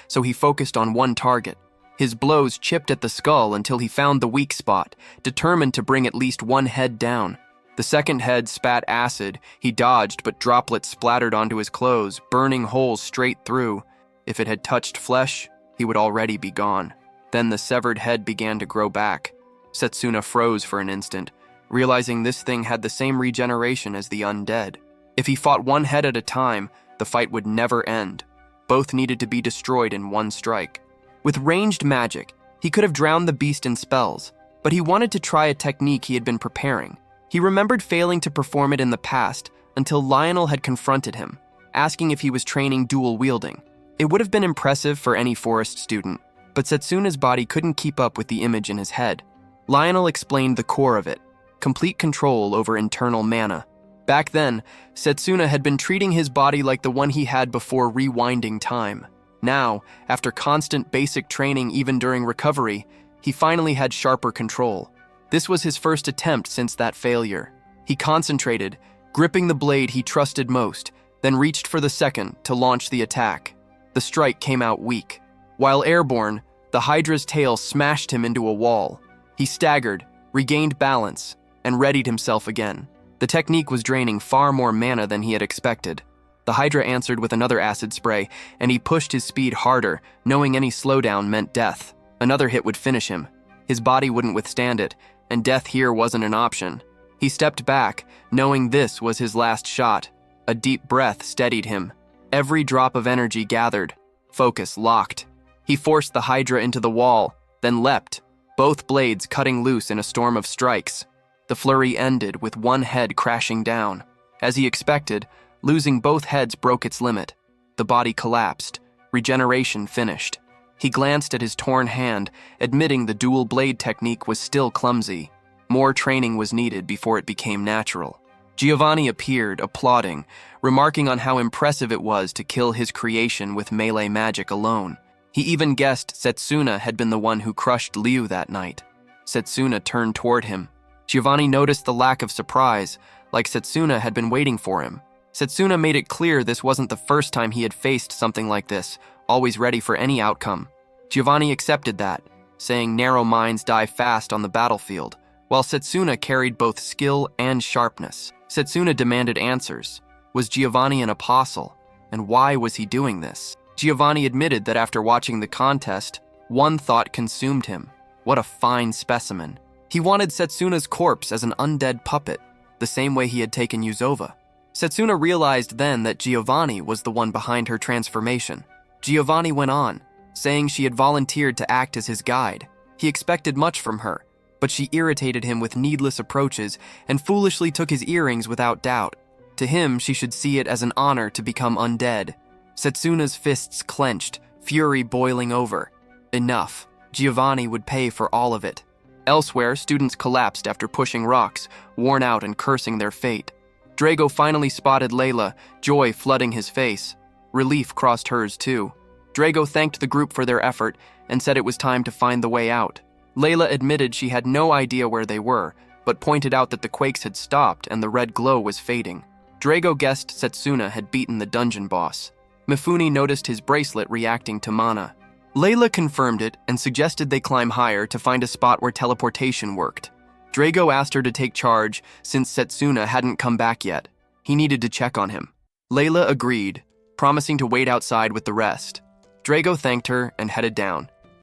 so he focused on one target. His blows chipped at the skull until he found the weak spot, determined to bring at least one head down. The second head spat acid. He dodged, but droplets splattered onto his clothes, burning holes straight through. If it had touched flesh, he would already be gone. Then the severed head began to grow back. Setsuna froze for an instant, realizing this thing had the same regeneration as the undead. If he fought one head at a time, the fight would never end. Both needed to be destroyed in one strike. With ranged magic, he could have drowned the beast in spells, but he wanted to try a technique he had been preparing. He remembered failing to perform it in the past until Lionel had confronted him, asking if he was training dual wielding. It would have been impressive for any forest student, but Setsuna's body couldn't keep up with the image in his head. Lionel explained the core of it: complete control over internal mana. Back then, Setsuna had been treating his body like the one he had before rewinding time. Now, after constant basic training even during recovery, he finally had sharper control. This was his first attempt since that failure. He concentrated, gripping the blade he trusted most, then reached for the second to launch the attack. The strike came out weak. While airborne, the Hydra's tail smashed him into a wall. He staggered, regained balance, and readied himself again. The technique was draining far more mana than he had expected. The Hydra answered with another acid spray, and he pushed his speed harder, knowing any slowdown meant death. Another hit would finish him. His body wouldn't withstand it, and death here wasn't an option. He stepped back, knowing this was his last shot. A deep breath steadied him. Every drop of energy gathered. Focus locked. He forced the Hydra into the wall, then leapt, both blades cutting loose in a storm of strikes. The flurry ended with one head crashing down. As he expected, losing both heads broke its limit. The body collapsed. Regeneration finished. He glanced at his torn hand, admitting the dual blade technique was still clumsy. More training was needed before it became natural. Giovanni appeared, applauding, remarking on how impressive it was to kill his creation with melee magic alone. He even guessed Setsuna had been the one who crushed Liu that night. Setsuna turned toward him. Giovanni noticed the lack of surprise, like Setsuna had been waiting for him. Setsuna made it clear this wasn't the first time he had faced something like this, always ready for any outcome. Giovanni accepted that, saying narrow minds die fast on the battlefield, while Setsuna carried both skill and sharpness. Setsuna demanded answers. Was Giovanni an apostle? And why was he doing this? Giovanni admitted that after watching the contest, one thought consumed him. What a fine specimen. He wanted Setsuna's corpse as an undead puppet, the same way he had taken Yuzova. Setsuna realized then that Giovanni was the one behind her transformation. Giovanni went on, saying she had volunteered to act as his guide. He expected much from her, but she irritated him with needless approaches and foolishly took his earrings without doubt. To him, she should see it as an honor to become undead. Setsuna's fists clenched, fury boiling over. Enough. Giovanni would pay for all of it. Elsewhere, students collapsed after pushing rocks, worn out and cursing their fate. Drago finally spotted Layla, joy flooding his face. Relief crossed hers too. Drago thanked the group for their effort and said it was time to find the way out. Layla admitted she had no idea where they were, but pointed out that the quakes had stopped and the red glow was fading. Drago guessed Setsuna had beaten the dungeon boss. Mifune noticed his bracelet reacting to mana. Layla confirmed it and suggested they climb higher to find a spot where teleportation worked. Drago asked her to take charge since Setsuna hadn't come back yet. He needed to check on him. Layla agreed, promising to wait outside with the rest. Drago thanked her and headed down.